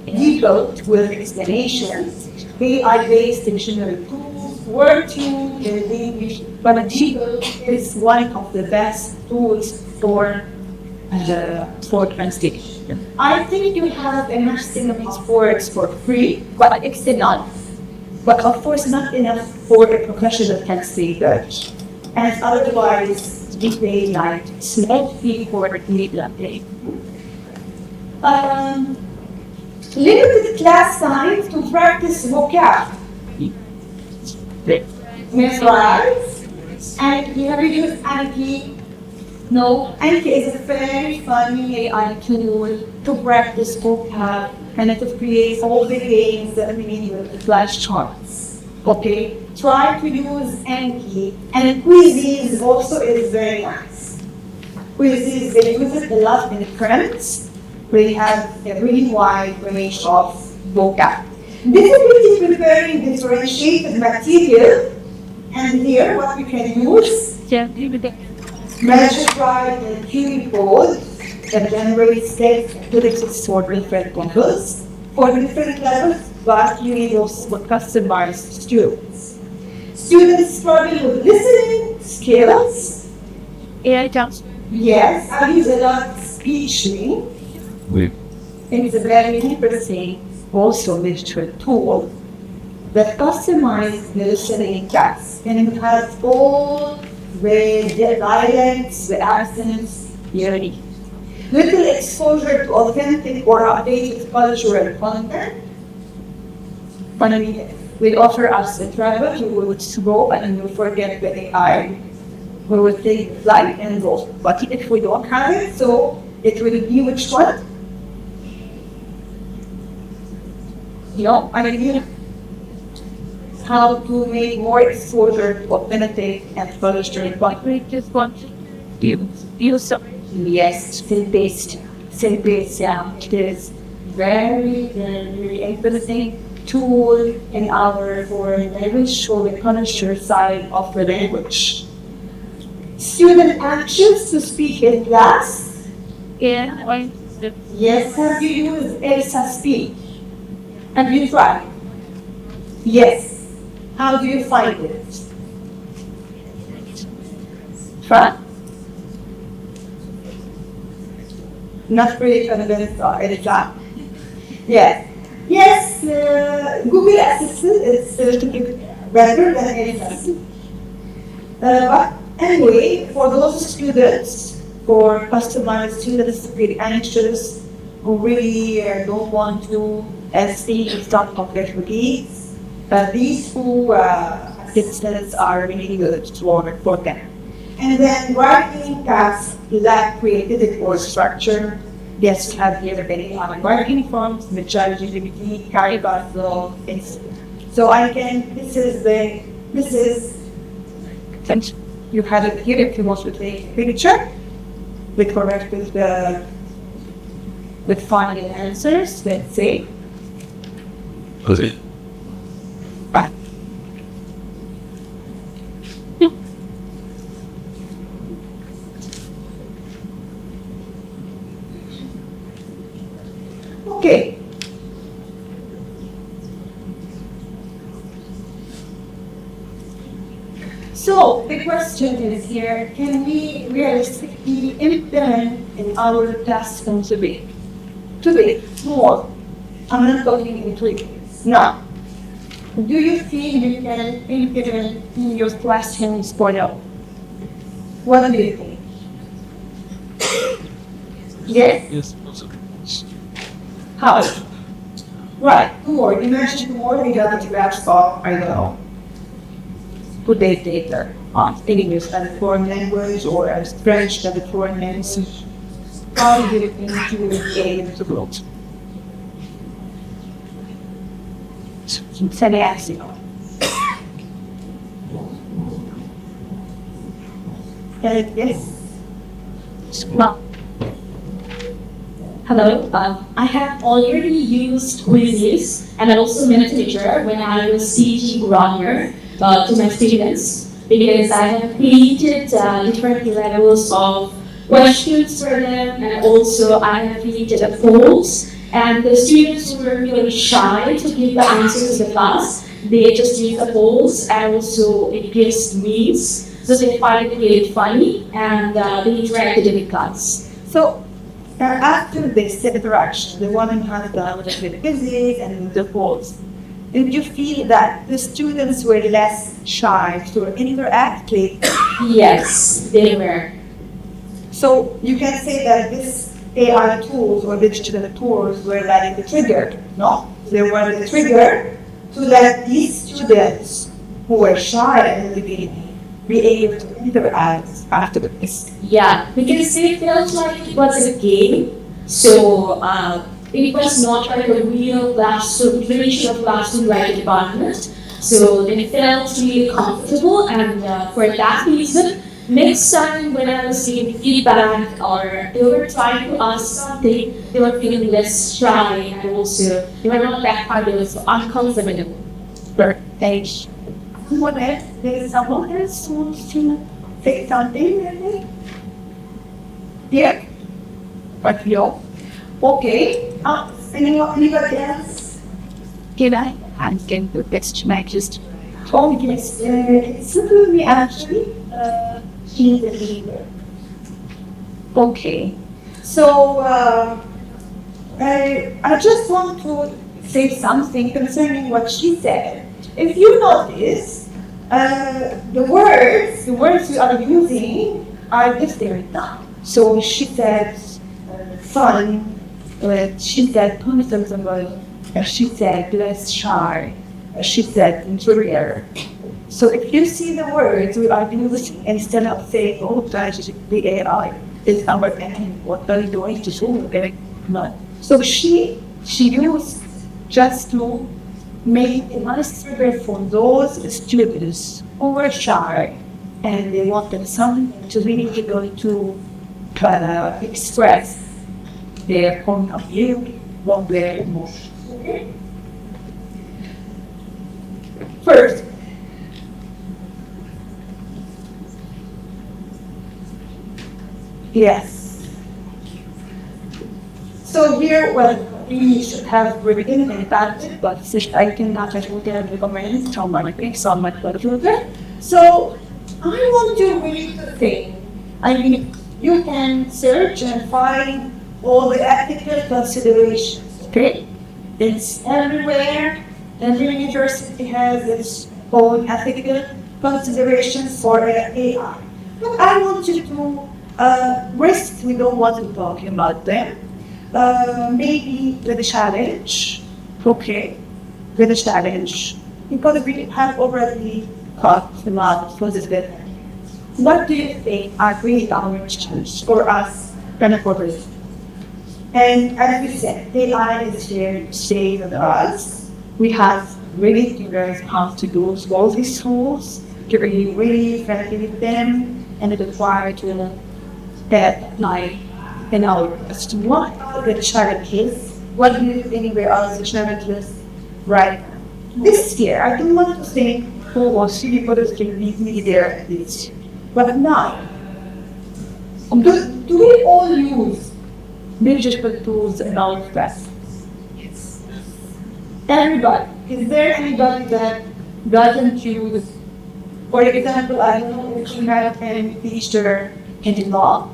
Debugged with explanations, AI-based dictionary tools, word tune in English, but Debugged is one of the best tools for translation. I think you have enough Singapore's words for free, but it's enough. But of course, not enough for a professional can say Dutch. And otherwise, they like small fee for day. Limited class time to practice vocab. Memorize. And here we use Anki. No, Anki is a very funny AI tool to practice vocab and to create all the games that we need with the flashcards. Okay, try to use Anki, and Quizzes also is very nice. Quizzes, they use it a lot in France. We have a really wide range of vocab. Difficulty preparing differentiated material, and here what we can use. Magistrate and QE code that generates text activities for different levels, but you need also customized students. Students struggle with listening skills. Yes, I use a lot of speeching. It's a very interesting also literature tool that customizes the listening task, and it has all the dialects, the accents, theory. Little exposure to authentic or updated cultural content. Finally, will offer us a travel. We will go and we'll forget the AI. We will take flight and go. But if we don't have it, so it will be which one? How to make more exposure to authentic and cultural content. Just want to use some. Yes, skill-based, it is. very interesting tool in our foreign language or the culture side of the language. Student anxious to speak in class? Yeah. Yes. Have you used Elsa Speak? Have you tried? Yes. How do you find it? Try? Not really convinced or Elsa. Yes. Yes, Google Assistant is better than Elsa. But anyway, for those students, for customized students really anxious, who really don't want to speak and start complex routines, these two assistants are really good for them. And then writing tasks lack creativity or structure. Yes, have here many writing forms which are usually carried by the institute. So I can, this is, since you have it here if you want to take a picture, we correct with final answers, let's say. Okay. Right. Okay. So the question is here, can we realistically implement in our classroom today? Today, more. I'm not talking in 3 years. Now, do you feel you can implement in your classrooms for now? What do you think? Yes? Yes. How? Right, more. Imagine tomorrow we got the grasp of, I don't know, today's data on English as a foreign language or as French as a foreign language. How do you think you will be able to grow? Yes. Well, hello. I have already used quizzes and also Meditator when I was teaching grammar to my students because I have created different levels of questions for them and also I have created a polls and the students who were really shy to give the answers to the class, they just use the polls and also it gives memes so they find it really funny and they interacted in the class. So, after this interaction, the woman has done with the physics and the polls. Did you feel that the students were less shy to interact with? Yes, they were. So you can say that this AI tools or digital tools were like the trigger, no? They were the trigger to let these students who were shy at the beginning be able to interact after this. Yeah, because it felt like it was a game. So it was not like a real classroom, traditional classroom like environment. So they felt really comfortable and for that reason, next time when I was giving feedback or they were trying to ask something, they were feeling less shy and also they were not that kind of uncomfortable. Thanks. Someone else? There is someone else who wants to say something? Yeah. But you? Okay. Anybody else? Can I ask him the question? I just Oh, yes. It's me actually. She's the leader. Okay. So, I just want to say something concerning what she said. If you notice, the words we are using are different now. So she said fun, she said comfortable, she said less shy, she said interior. So if you see the words we are using instead of saying, oh, the AI is our enemy, what are you doing to do? So she used just to make a nice trigger for those students who were shy and they wanted something to really be going to express their point of view from their emotions. Okay? First, yes. So here, well, we should have written and adapted, but since I cannot actually recommend from my pics on my computer. So I want you really to think. I mean, you can search and find all the ethical considerations, okay? It's everywhere. Every university has its own ethical considerations for AI. But I want you to risk, we don't want to talk about them. Maybe with a challenge, okay, with a challenge, because we have already talked about positive. What do you think are great challenges for us beneficiaries? And as we said, AI is here to stay with us. We have really to learn how to use all these tools to really facilitate them and it requires to that like in our as to what are the challenges? What do you think there are the challenges right now? This year I don't want to think who was really can lead me there at least. But now do we all use digital tools in our class? Yes. Everybody. Is there anybody that doesn't use, for example, I don't know if you have any teacher in law.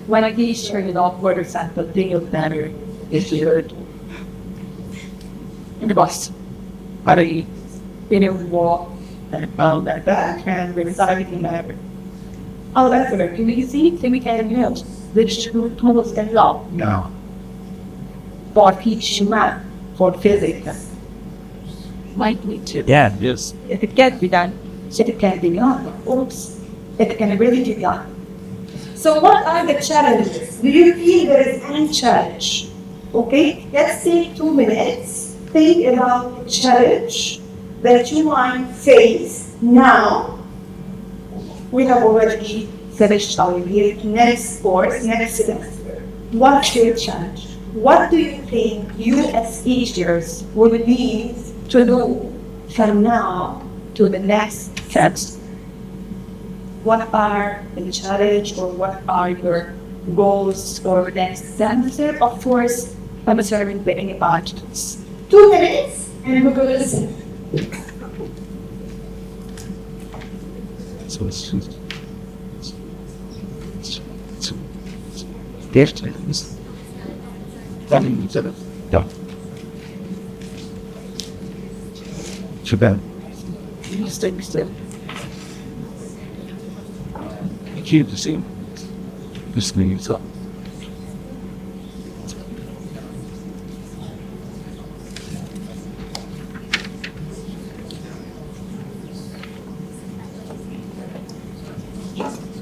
When a teacher in law, for example, they of matter is heard in the bus. But I law and found that and residing matter. However, can we see if we can use digital tools in law? No. For teaching math, for physics. Might need to. Yeah, yes. If it can be done, it can be done. Of course, it can really be done. So what are the challenges? Do you feel there is any challenge? Okay, let's take 2 minutes. Think about the challenge that you might face now. We have already finished our year, next course, next semester. What's your challenge? What do you think you as teachers will need to do from now to the next steps? What are the challenge or what are your goals for the next semester? Of course, I'm serving the any budgets. 2 minutes and we're going to listen. So there's running each other. Yeah. Too bad. Stay still. Keep the same. This thing is up.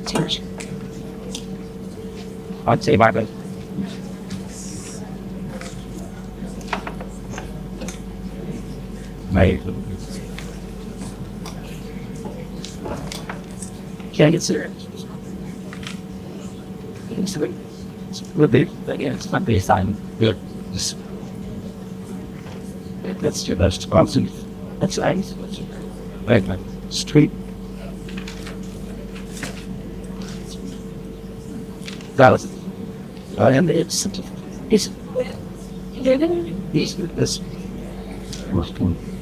Teach. I'd say my best. Mate. Can't get serious. It's a bit, again, it's not based on good. That's your best option. That's nice. Like my street. That was it. And it's this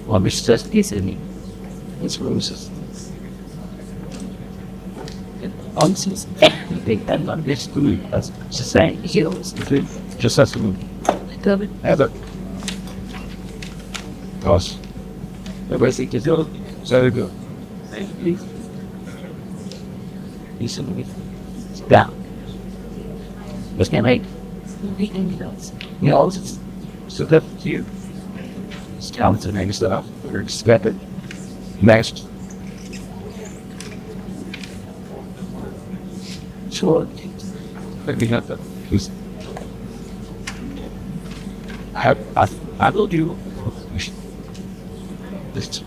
well, Mr. Justice and it's roses. Honestly, they depend on this food as society heals the food. Just as food. Ever. Gosh. Everybody is ill. So good. He's down. But can't wait. You know, it's so tough to you. It's talented and stuff. We're expected. Next. Sure. Let me have that. Please. I will do this.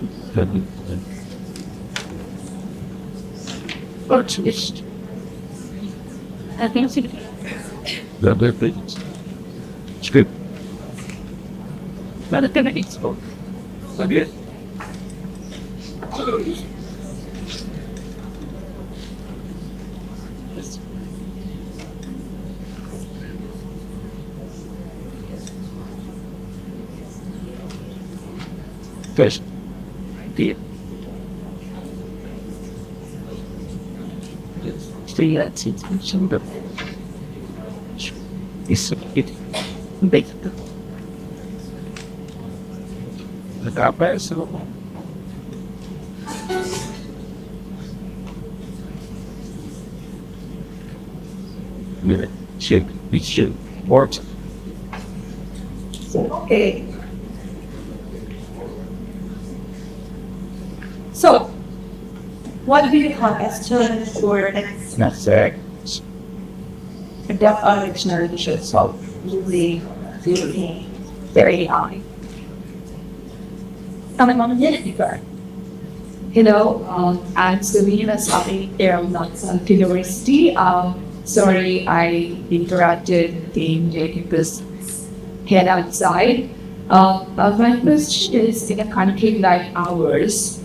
But it's I think it's the things. But it's gonna be so good. Good. Deal. See, that's it. It's it. Big. The carpet, so. We should work. Okay. So, what do you call as challenge for next? Not that. Depth of dictionary should solve really very high. Coming on the You know, I'm Selena Sabi from University. Sorry, I interrupted in taking this head outside. My question is in a country like ours,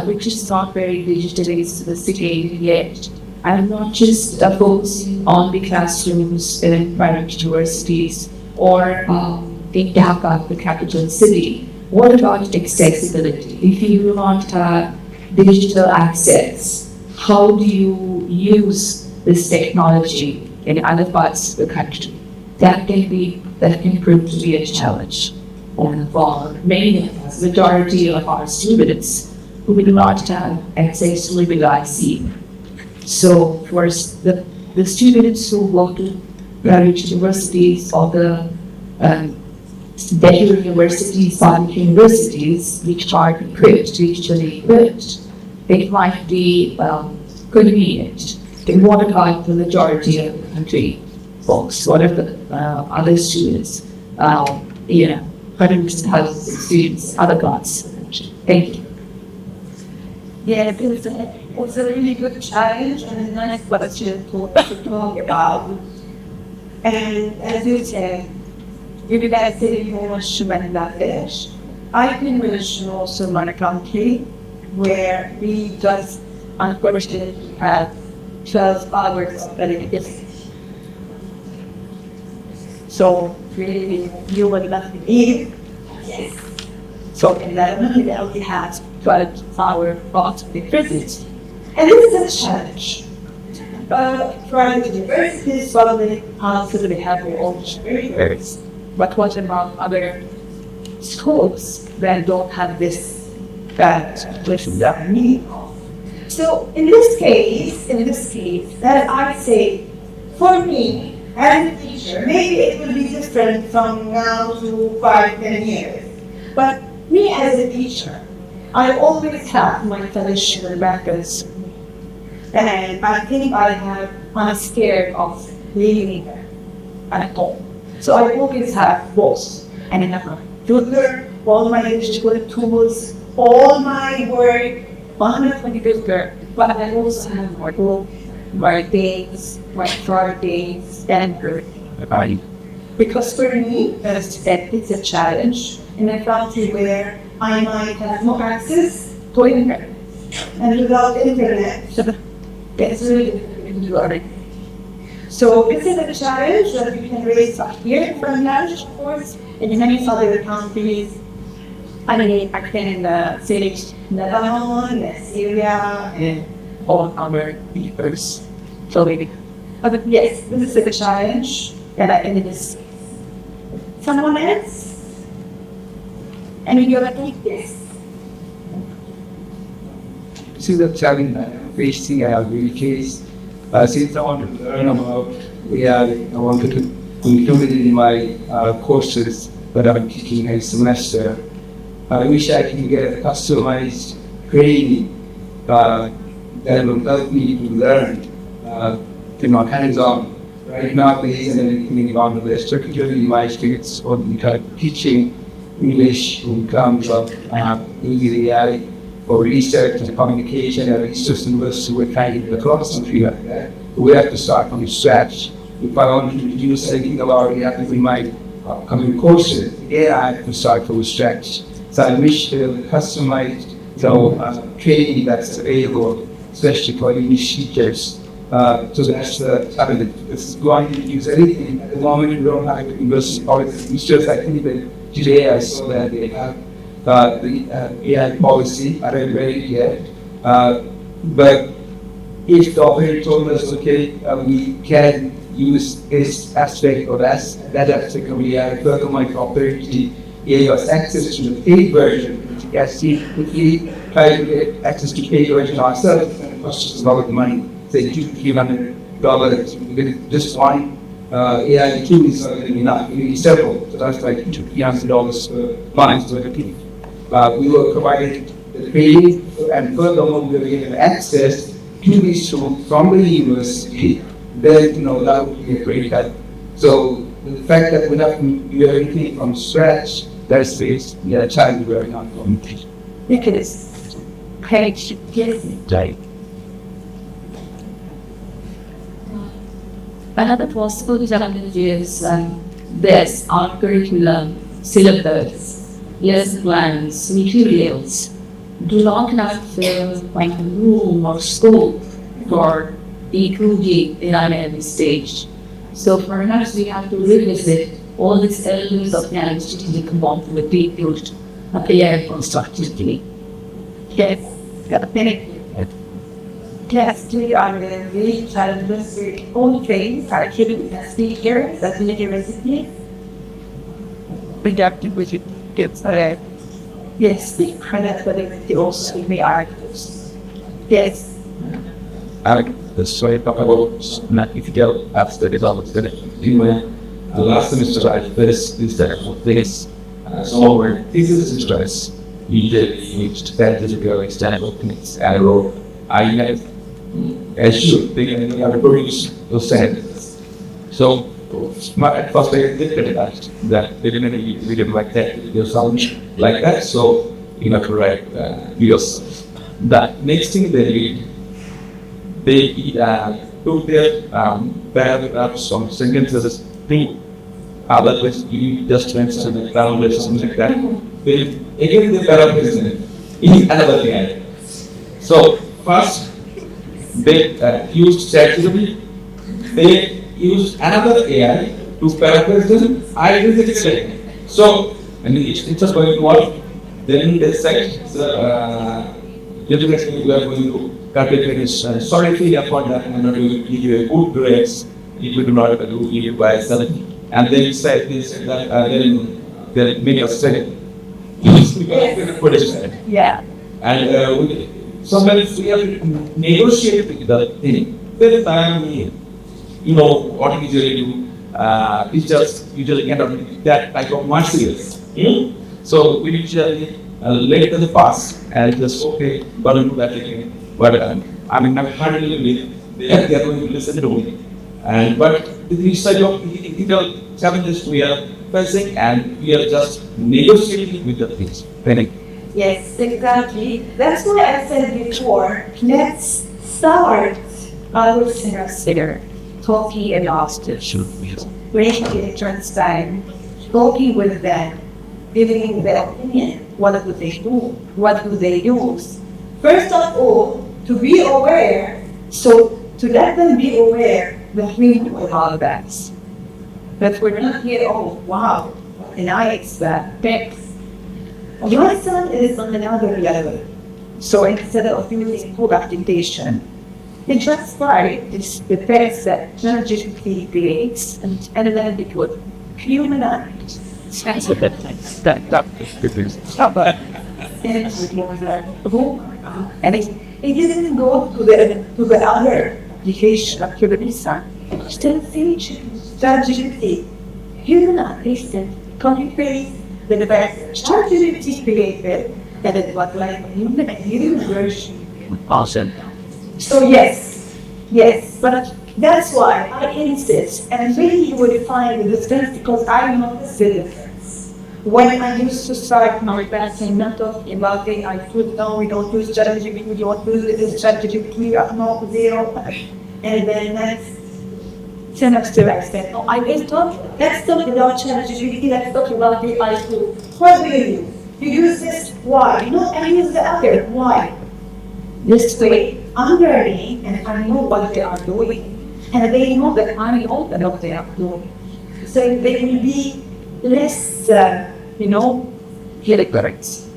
which is not very digitally sophisticated yet. I'm not just focusing on the classrooms in private universities or in Dhaka, the capital city. What about accessibility? If you want digital access, how do you use this technology in other parts of the country? That can prove to be a challenge. And for many of us, majority of our students who do not have access to liberal IC. So for the students who go to various universities or the better universities, public universities, which are equipped, digitally equipped, it might be convenient. Then what about the majority of the country folks? What if the other students, hundreds of thousands of students, other class? Thank you. Yeah, it's a really good challenge and a nice question to talk about. And as you said, if you guys didn't know much about this, I've been really also in a country where we just unfortunately have 12 hours of education. So really, you will not believe. Yes. So in Lebanon, we only have 12-hour of visits. And this is a challenge. Private universities probably constantly have their own barriers. But what about other schools that don't have this that need? So in this case, that I say, for me, as a teacher, maybe it will be different from now to 5-10 years. But me as a teacher, I always have my fellowship records. And I think I'm scared of leaving at home. So I always have both. And to learn all my digital tools, all my work, 120 paper, but I also have my book, my days, my Fridays, and because for me, it's a challenge in a country where I might have no access to internet. And without internet, it's really difficult to do. So this is a challenge that we can raise up here from language course in many other countries. I mean, I can say Lebanon, Syria, and all other peoples. So maybe. But yes, this is a challenge that I think it is someone else. And you're going to take this. This is a challenge I'm facing. I have really faced. Since I want to learn about AI, I wanted to include it in my courses that I'm teaching next semester. I wish I can get a customized training that will help me to learn, hands-on. Right now, there isn't anything on the list, particularly in my students or teaching English in terms of using AI for research and communication at research university. We're trying to get across something like that. We have to start from scratch. If I want to introduce anything about AI in my upcoming courses, AI to start from scratch. So I wish to customize training that's available, especially for English teachers. So that's it's going to use anything. At the moment, we don't have university policy. It's just I think that today I saw that they have the AI policy. I haven't read it yet. But if the operator told us, okay, we can use this aspect or that aspect of AI, further my operator has access to the paid version. Yes, if we try to get access to paid version ourselves, it costs us a lot of money. Say $200-$300, just one AI tool is not going to be enough. We need several, so that's like $200-$300 per month. We were provided the training, and furthermore, we were given access to these tools from the university. Then, that would be a great help. So the fact that we're not doing everything from scratch, that's a challenge we're not going to. Because page Right. Another possible challenge is this, our curriculum, syllabus, lesson plans, materials do not have room or scope for including the dynamic stage. So perhaps we have to revisit all these elements of analysis to come up with the include appear constructively. Yes, yes, we are really challenges with all things, actually, speakers, that's in the university. Productive with it, yes, the credit for the also the artists. Yes. The story talk about mathematical after development. The last semester I first is that this somewhere thesis is stress. You did used that as a going stand openings and I wrote I had I should think and I produce those sentences. So at first I did that they didn't like that. They sound like that, so you have to write videos. The next thing they did, they took their paragraphs from sentences to otherwise you just mentioned the ground or something like that. They again the paragraph in another AI. So first they used ChatGPT, they used another AI to paraphrase them. I did it. So and it's just going to work. Then they said, gentlemen, we are going to calculate this. Sorry if you upon that, I'm not going to give you a good grades if we do not do you by selling. And then said this, that, then many of said, Yeah. and sometimes we have to negotiate with the thing. Then time, what we usually do, teachers usually end up with that type of materials. So we usually let them pass and just okay, but do that again. But I'm hardly they are going to listen to me. But these type of ethical challenges we are facing, and we are just negotiating with the things. Yes, exactly. That's why I said before, let's start our semester talking about racial time, talking with them, giving their opinion. What do they do? What do they use? First of all, to be aware, so to let them be aware that we do all that. That we're not here, oh wow, and I expect text. Your son is on another level. So instead of using product dictation, he just write the text that ChatGPT creates and then it would humanize. That's what that means. And it didn't go to the other application of Kubernetes. Still teaching ChatGPT, humanize it, copy-paste the best ChatGPT created, and it was like a human version. Awesome. So yes, but that's why I insist, and really you will find the difference because I noticed the difference. When I used to start my class and not talking about it, I could know we don't use ChatGPT, we don't use this ChatGPT, no, zero. And then next semester I said, no, let's talk about challengeability, let's talk about the IQ. What do you use? You use this, why? No, I use the other, why? This way, I'm learning and I know what they are doing. And they know that I know what they are doing. So they will be less, hypocrites.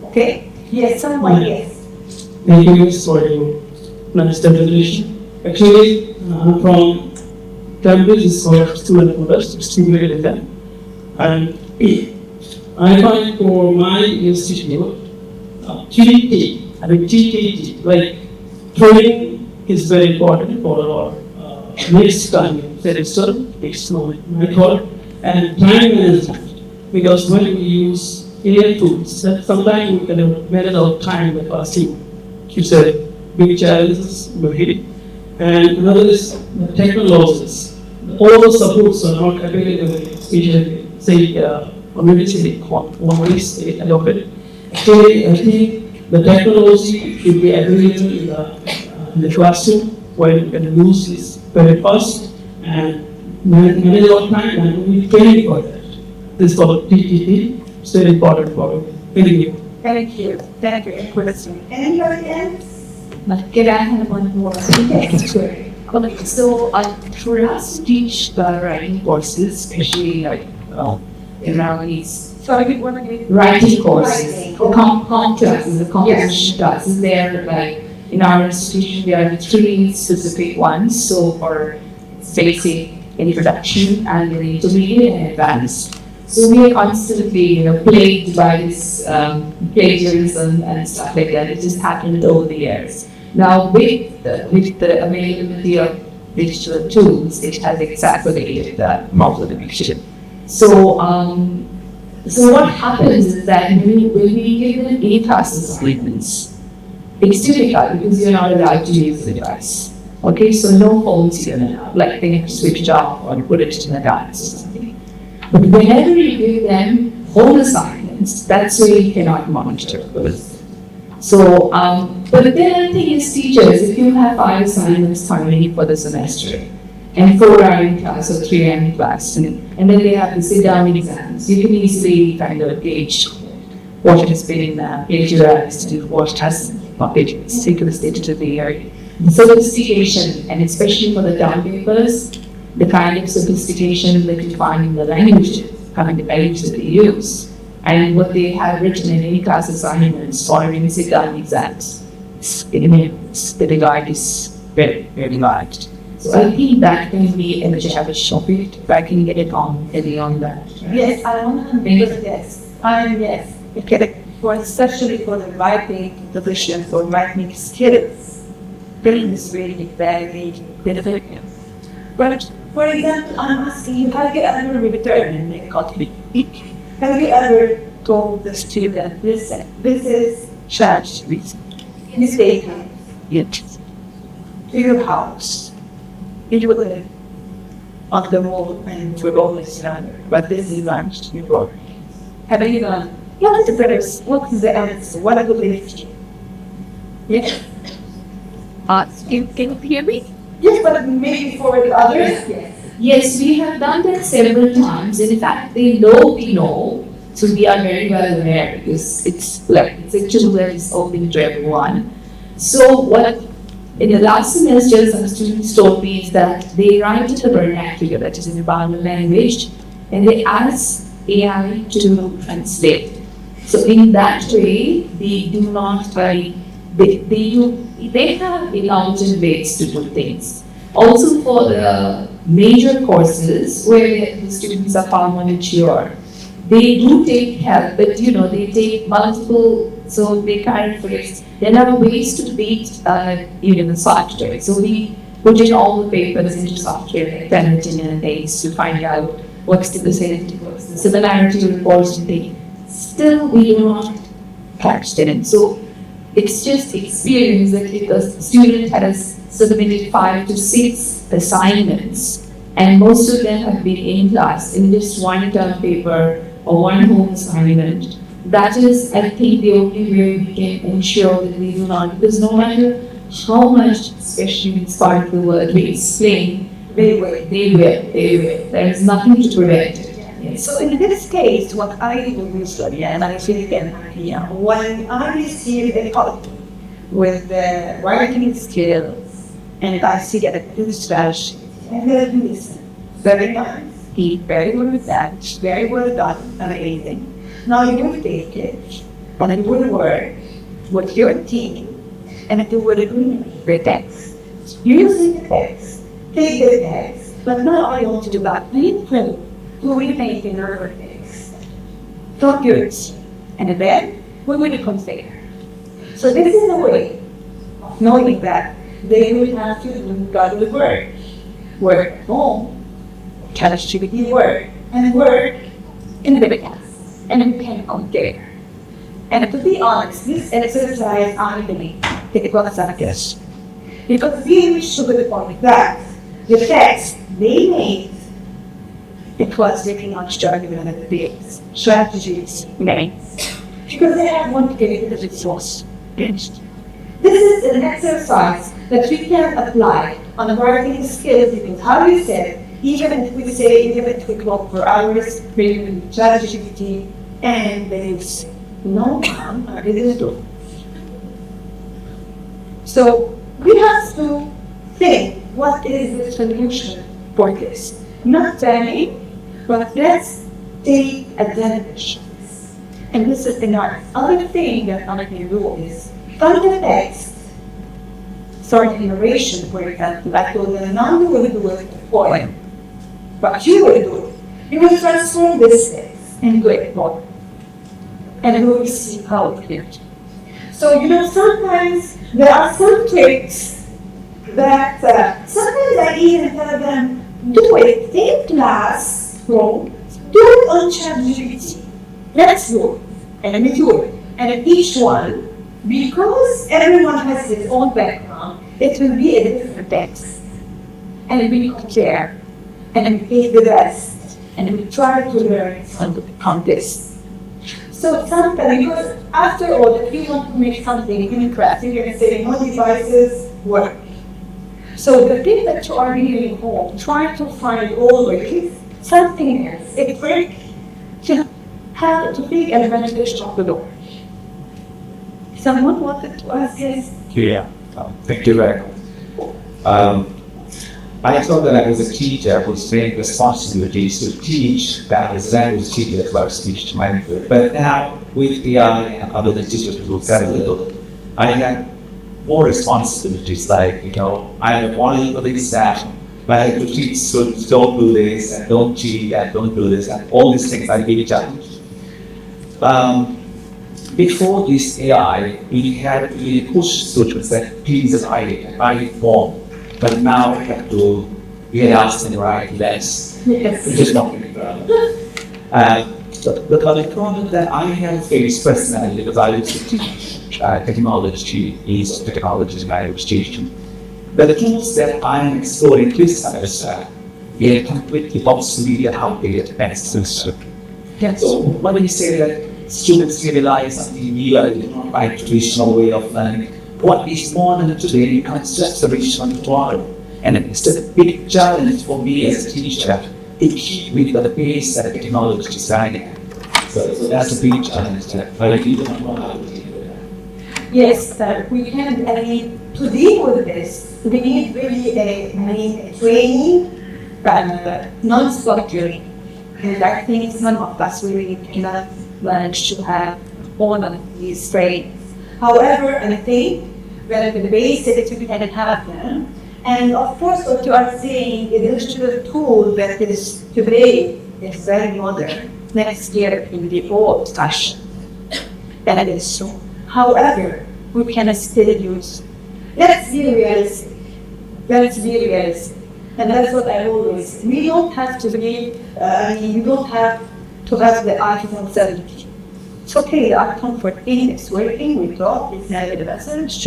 Okay? Yes, someone, yes. Thank you for your nice presentation. Actually, I'm from Cambridge, is for student members, extremely them. And I find for my institute, TTT, like training is very important for our next time semester, next method, and time management. Because when we use AI tools, that sometimes we can manage our time with our team. It's a big challenges we hit. And another is the technologies. All the supports are not available, especially say community communities adopted. Actually, I think the technology should be available in the classroom where you can use this very fast and manage our time and we training for that. This is called TTT. It's very important for me. Thank you. Thank you. Thank you. Interesting. Anybody else? Can I have one more? Yes, sure. So I first teach the writing courses, especially around these So I want to get writing courses, classes, the composition Yes. classes. There, like in our institution, there are three specific ones. So for basic, introduction, and then intermediate and advanced. So we are constantly, plagued by this plagiarism and stuff like that. It just happened over the years. Now, with the availability of digital tools, it has exacerbated that multiplication. So, so what happens is that when we give them A-class assignments, it's difficult because you're not allowed to use the device. Okay, so no phones here now, like they have to switch off or put it in the device. But whenever you give them home assignments, that's where you cannot monitor. So, but the other thing is teachers, if you have 5 assignments coming for the semester, and 4 are in class or 3 are in class, and then they have to sit down exams, you can easily kind of gauge what has been plagiarized and what has not plagiarized, take the state of the area. Sophistication, and especially for the term papers, the kind of sophistication that you find in the language, kind of language that they use, and what they have written in any class assignments or in sit-down exams. The regard is very, very large. So I think that can be a challenge of it, if I can get it on any on that. Yes, I want to make it, yes. Yes. Okay, especially for the writing positions or writing skills, getting this really very beneficial. But for example, I'm asking you, have you ever returned a copy? Have you ever told the student, listen, this is church, this day, to your house, you will live on the wall and we're always done, but this is lunch, you go. Have you done? What is the better? What is the answer? What are the beliefs? Yes. Can you hear me? Yes, but maybe for the others, yes. Yes, we have done that several times. In fact, they know we know, so we are very well aware because it's a tool that is open to everyone. So what in the last semester some students told me is that they write in the vernacular, that is in the Barcelona language, and they ask AI to translate. So in that way, they do not they have intelligent ways to do things. Also for the major courses where the students are far more mature, they do take help, but they take multiple, so they kind of there are ways to beat the software. So we put in all the papers into software, like parenting and things to find out what's the percentage, what's the similarity reports and things. Still, we do not catch it. So it's just experience that if a student has submitted 5 to 6 assignments, and most of them have been in class in just one term paper or one home assignment, that is, I think, the only way we can ensure that we do not, because no matter how much, especially in part of the world, we explain They will. There is nothing to prevent it. Yes. So in this case, what I do usually, and I think again, when I receive a copy with the writing skills, and I see that it is strategy, and then listen, very nice, very well with that, very well done, amazing. Now you will take it, and it will work with your team, and it will agree with the text. Using the text, take the text, but now I want to do that. Read through to remake another text. Don't do it. And then we will compare. So this is a way of knowing that they will have to do godly work at home, challenge work, and work in the class, and we can compare. And to be honest, this exercise, I believe, it was a guess. Because we should be the point that the text they made, it was taking on strategies, because they have one created resource. This is an exercise that we can apply on a writing skills, because how you said, even if we clock for hours, creating ChatGPT, and there is no one or digital. So we have to think, what is the solution for this? Not telling, but let's take advantage. And this is another thing that I can do is from the text, start narration, for example, I told them, now you will do it poem. But you will do it. You will transform this text into a poem. And we will see how it is. So, sometimes there are some tricks that sometimes I even tell them, do it in classroom, do it on ChatGPT. Let's do it. And we do it. And in each one, because everyone has his own background, it will be a different text. And we compare, and we take the best, and we try to learn from this. So sometimes, because after all, if you want to make something in class, you're going to say no devices work. So the thing that you are reading home, try to find always something else. It works to have to take advantage of the door. Someone wanted to ask this? Yeah, thank you very much. I thought that I was a teacher who was taking responsibilities to teach that as language teacher as well as teach my language. But now with AI and other teachers who said a little, I have more responsibilities, like, I have one of these staff, but I have to teach students, don't do this, and don't cheat, and don't do this, and all these things I really challenge. Before this AI, we had to really push students that please I form. But now I have to get out and write less. Yes. Which is not really bad. But the problem that I have faced personally, because I used to teach technology, I was teaching. But the tools that I am exploring this semester, are completely obsolete and outdated and Yes. So when you say that students realize something new and not traditional way of learning, what is modern today, you can't just reach on tomorrow. And it's a big challenge for me as a teacher to keep with the pace that technology is designing. So that's a big challenge that I really don't know how to deal with that. Yes, we can, to deal with this, we need really a training and non-stop training. And I think none of us really enough manage to have all of these trainings. However, I think that the basics we can have them. And of course, what you are saying is a tool that is today is very modern. Next year it will be old fashioned. That is so. However, we can still use. Let's be realistic. And that's what I always say. We don't have to be, you don't have to have the iPhone 17. It's okay, the iPhone 14 is working, we talk, it's now the message,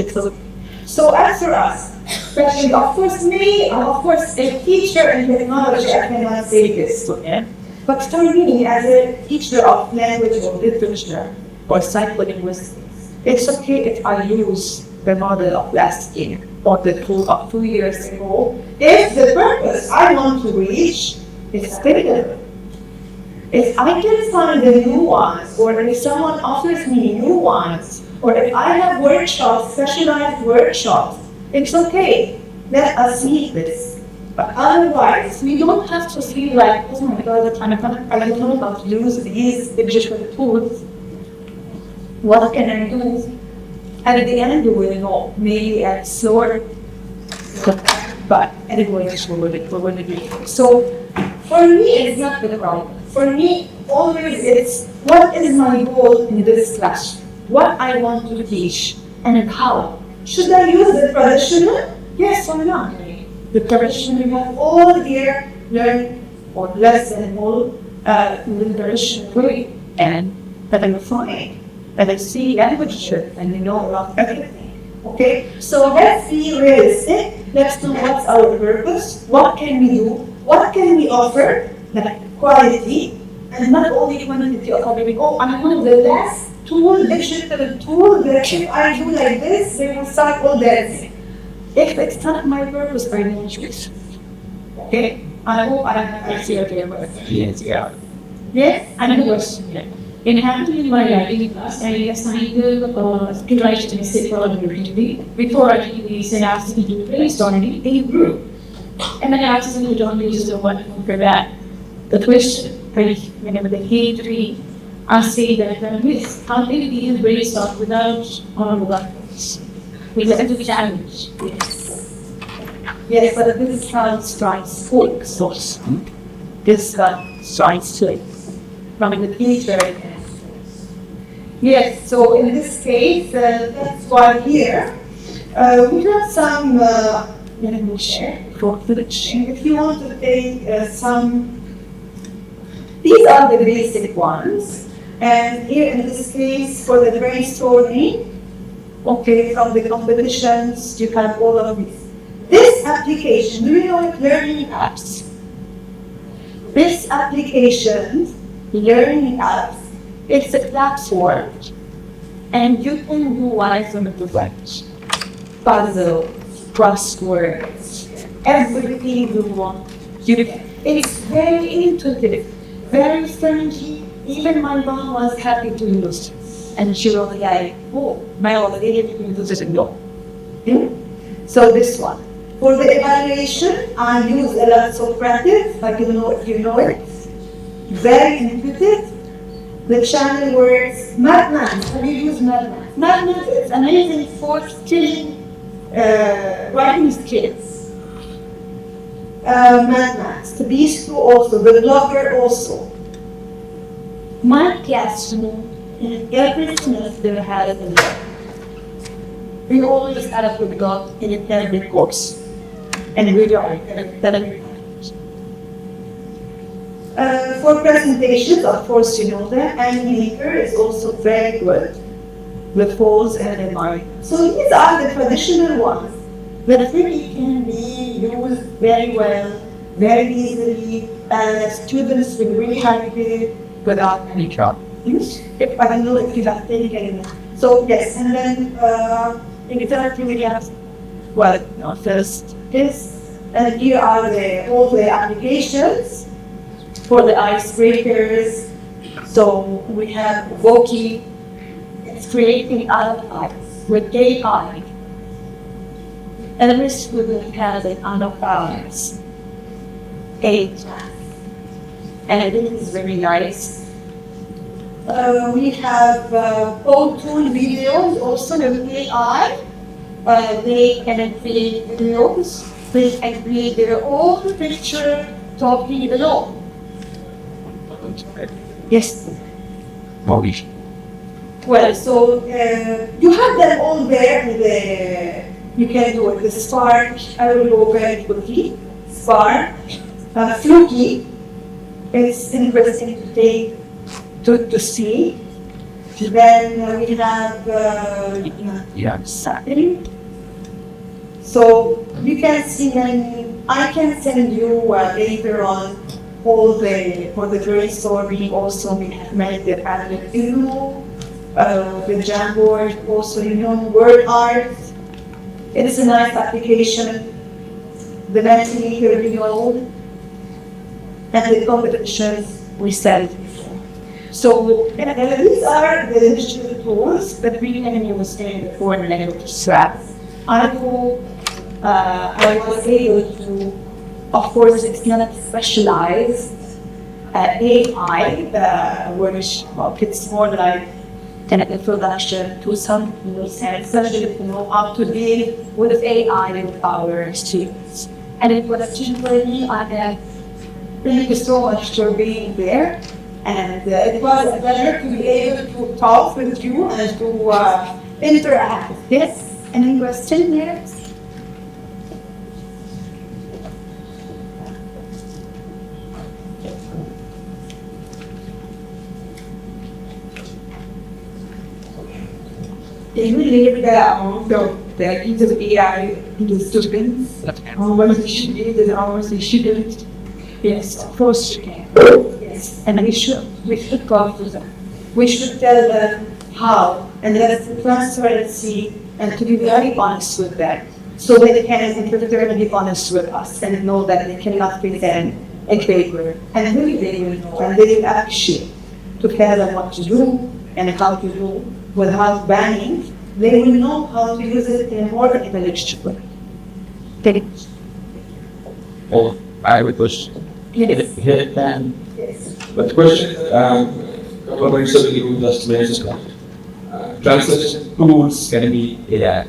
So answer us, especially of course me, of course a teacher in technology, I cannot say this to him. But for me, as a teacher of language or literature or psycholinguistics, it's okay if I use the model of last year. or the 2 years ago, if the purpose I want to reach is critical. If I can find the new ones, or if someone offers me new ones, or if I have workshops, specialized workshops, it's okay. Let us meet this. But otherwise, we don't have to feel like, oh my God, I don't know how to use these digital tools. What can I do? And at the end, we will know, maybe at slower, but anyway, we're going to do it. So, for me, it's not the problem. For me, always it's what is my goal in this class? What I want to teach and how. Should I use the traditional? Yes or not? The traditional, you have all their learn or lesson, all the traditional way, and that I'm fine, that I see language and they know about everything. Okay, so let's be realistic. Let's know what's our purpose. What can we do? What can we offer? Like quality, and not only quantity of having, oh, I'm one of the best tool, digital tool, that if I do like this, they will start all dancing. If it's not my purpose, I don't choose. Okay? I hope I see okay about it. Yes, yeah. Yes? Another question. In handling my writing class, I assigned skill writing essay for university. Before I did this, I asked them to brainstorming a group. And then I asked them to join me just what for that. The question, whenever they came to me, I say that how can we brainstorm without all the weapons? We let it be challenge. Yes, but this is how strikes folk source. This strikes to it. From the teacher. Yes, so in this case, that's why here, we have some, let me share, if you want to take some, these are the basic ones, and here in this case, for the brainstorming, okay, from the competitions, you have all of these. This application, do you know it, learning apps? This application, learning apps, it's a platform, and you can do wise on the webs, puzzles, crosswords, everything you want. It's very intuitive, very friendly. Even my mom was happy to use it, and she was like, "Oh, my already can use it and go." So this one. For the evaluation, I use a lot of practice, like you know it. Very intuitive. The channel works. MadMath. Have you used MadMath? MadMath is amazing for skilling writing skills. MadMath. These two also. The blogger also. My classroom in every semester had a blog. We always had a blog in every course. And we are for presentations, of course, you know that, Animator is also very good with polls and environment. So these are the traditional ones that really can be used very well, very easily, and students will really like it without any trouble. If I don't know if you have taken it. So yes, and then in therapy we have, well, no, first this, and here are all the applications for the icebreakers. So we have Voki, it's creating artifacts with AI. And every student has an artifacts page. And I think it's very nice. We have Tool videos also with AI. They can create videos, they can create their own picture talking along. Yes. Well, so you have them all there in the, you can do it with Spark. I will go very quickly. Spark, Fluky. It's interesting to take, to see. Then we have Saturday. So you can see them. I can send you later on all the, for the brainstorming also we have made the Arabic the Jamboard, also word art. It is a nice application. The mentally year-old and the competitions we said before. So these are the digital tools that we can use in the foreign language strats. I hope I was able to, of course, it's not specialized AI, which it's more like an introduction to some especially how to deal with AI with our students. And it was particularly thank you so much for being there. And it was a pleasure to be able to talk with you and to interact. Yes, any question here? Can you leave the use of AI to students? How much they should use and how much they shouldn't? Yes, of course you can. Yes, and we should talk to them. We should tell them how, and that's the transparency, and to be very honest with them, so they can be honest with us and know that they cannot pretend a paper, and really they will know, and they will appreciate to tell them what to do and how to do without banning. They will know how to use it in a more intellectual way. Thank you. Well, I would push Yes. hit then. Yes. But the question is, somebody who just mentioned translation tools can be AI.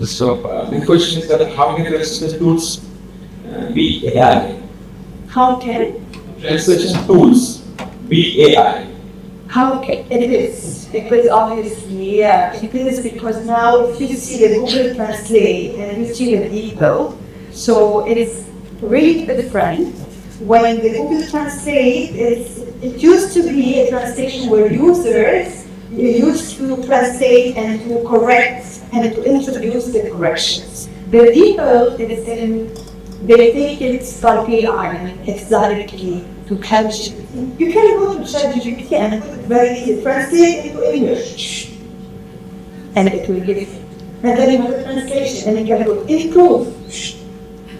So the question is that how can translation tools be AI? How can Translation tools be AI. How can it is? Because obviously, yeah, it is because now if you see the Google Translate and you see the people, so it is really different. When the Google Translate, it used to be a translation where users used to translate and to correct and to introduce the corrections. The people, they think it's like AI and it's directly to help you. You can go to ChatGPT and put it very easy, translate into English. And it will give it. And then you have the translation and then you can go improve.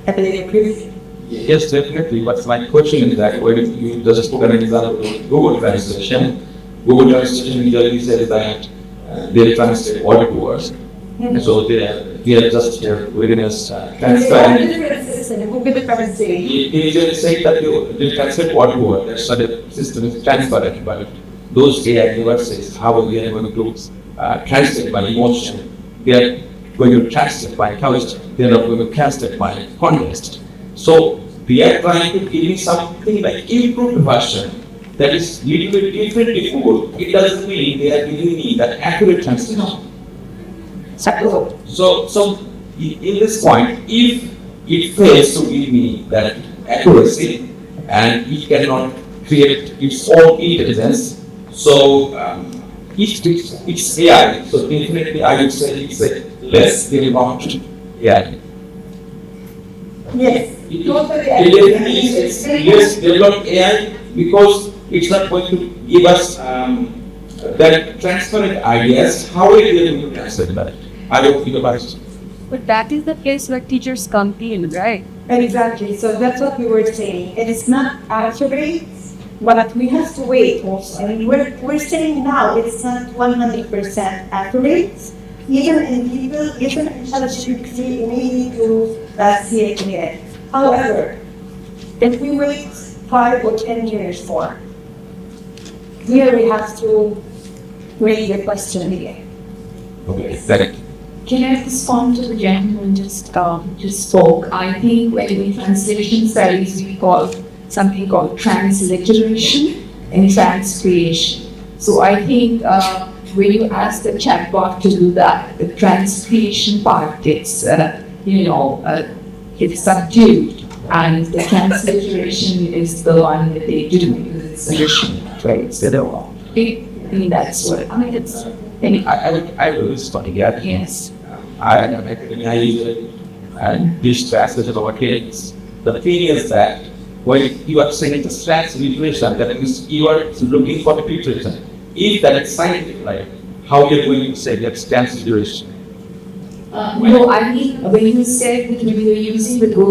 And then you improve. Yes, definitely. But my question is that when you just put an example of Google Translation, Google Translation usually says that they translate word to word. So they are just here within us transparent. They usually say that they translate word to word. That's why the system is transparent. But those AI devices, how we are going to translate by emotion, they are going to translate by culture. They are not going to translate by context. So we are trying to give me something like improved version that is little bit different before. It doesn't mean they are giving me that accurate translation. So in this point, if it fails to give me that accuracy and it cannot create its own intelligence, so it's AI. So definitely I would say it's a less developed AI. Yes. It's less developed AI because it's not going to give us that transparent ideas. How are we going to translate that? I don't think about it. But that is the case where teachers come in, right? Exactly. So that's what we were saying. It is not accurate, but we have to wait also. I mean, we're saying now it's not 100% accurate. Even in people, even in ChatGPT, we need to see it again. However, if we wait 5 or 10 years for, here we have to raise the question again. Okay, correct. Can I respond to the gentleman just spoke? I think when we translation studies, we call something called transliteration and transcreation. So I think when you ask the chatbot to do that, the transcreation part gets, it's subdued, and the transliteration is the one that they do because it's additional, right? So I think that's what I mean. It's I will respond again. yes. I usually this translation of kids. The thing is that when you are saying it's transliteration, that means you are looking for the preparation. If that is scientific, like how you're going to say that's transliteration. No, I mean, when you said that we were using the Google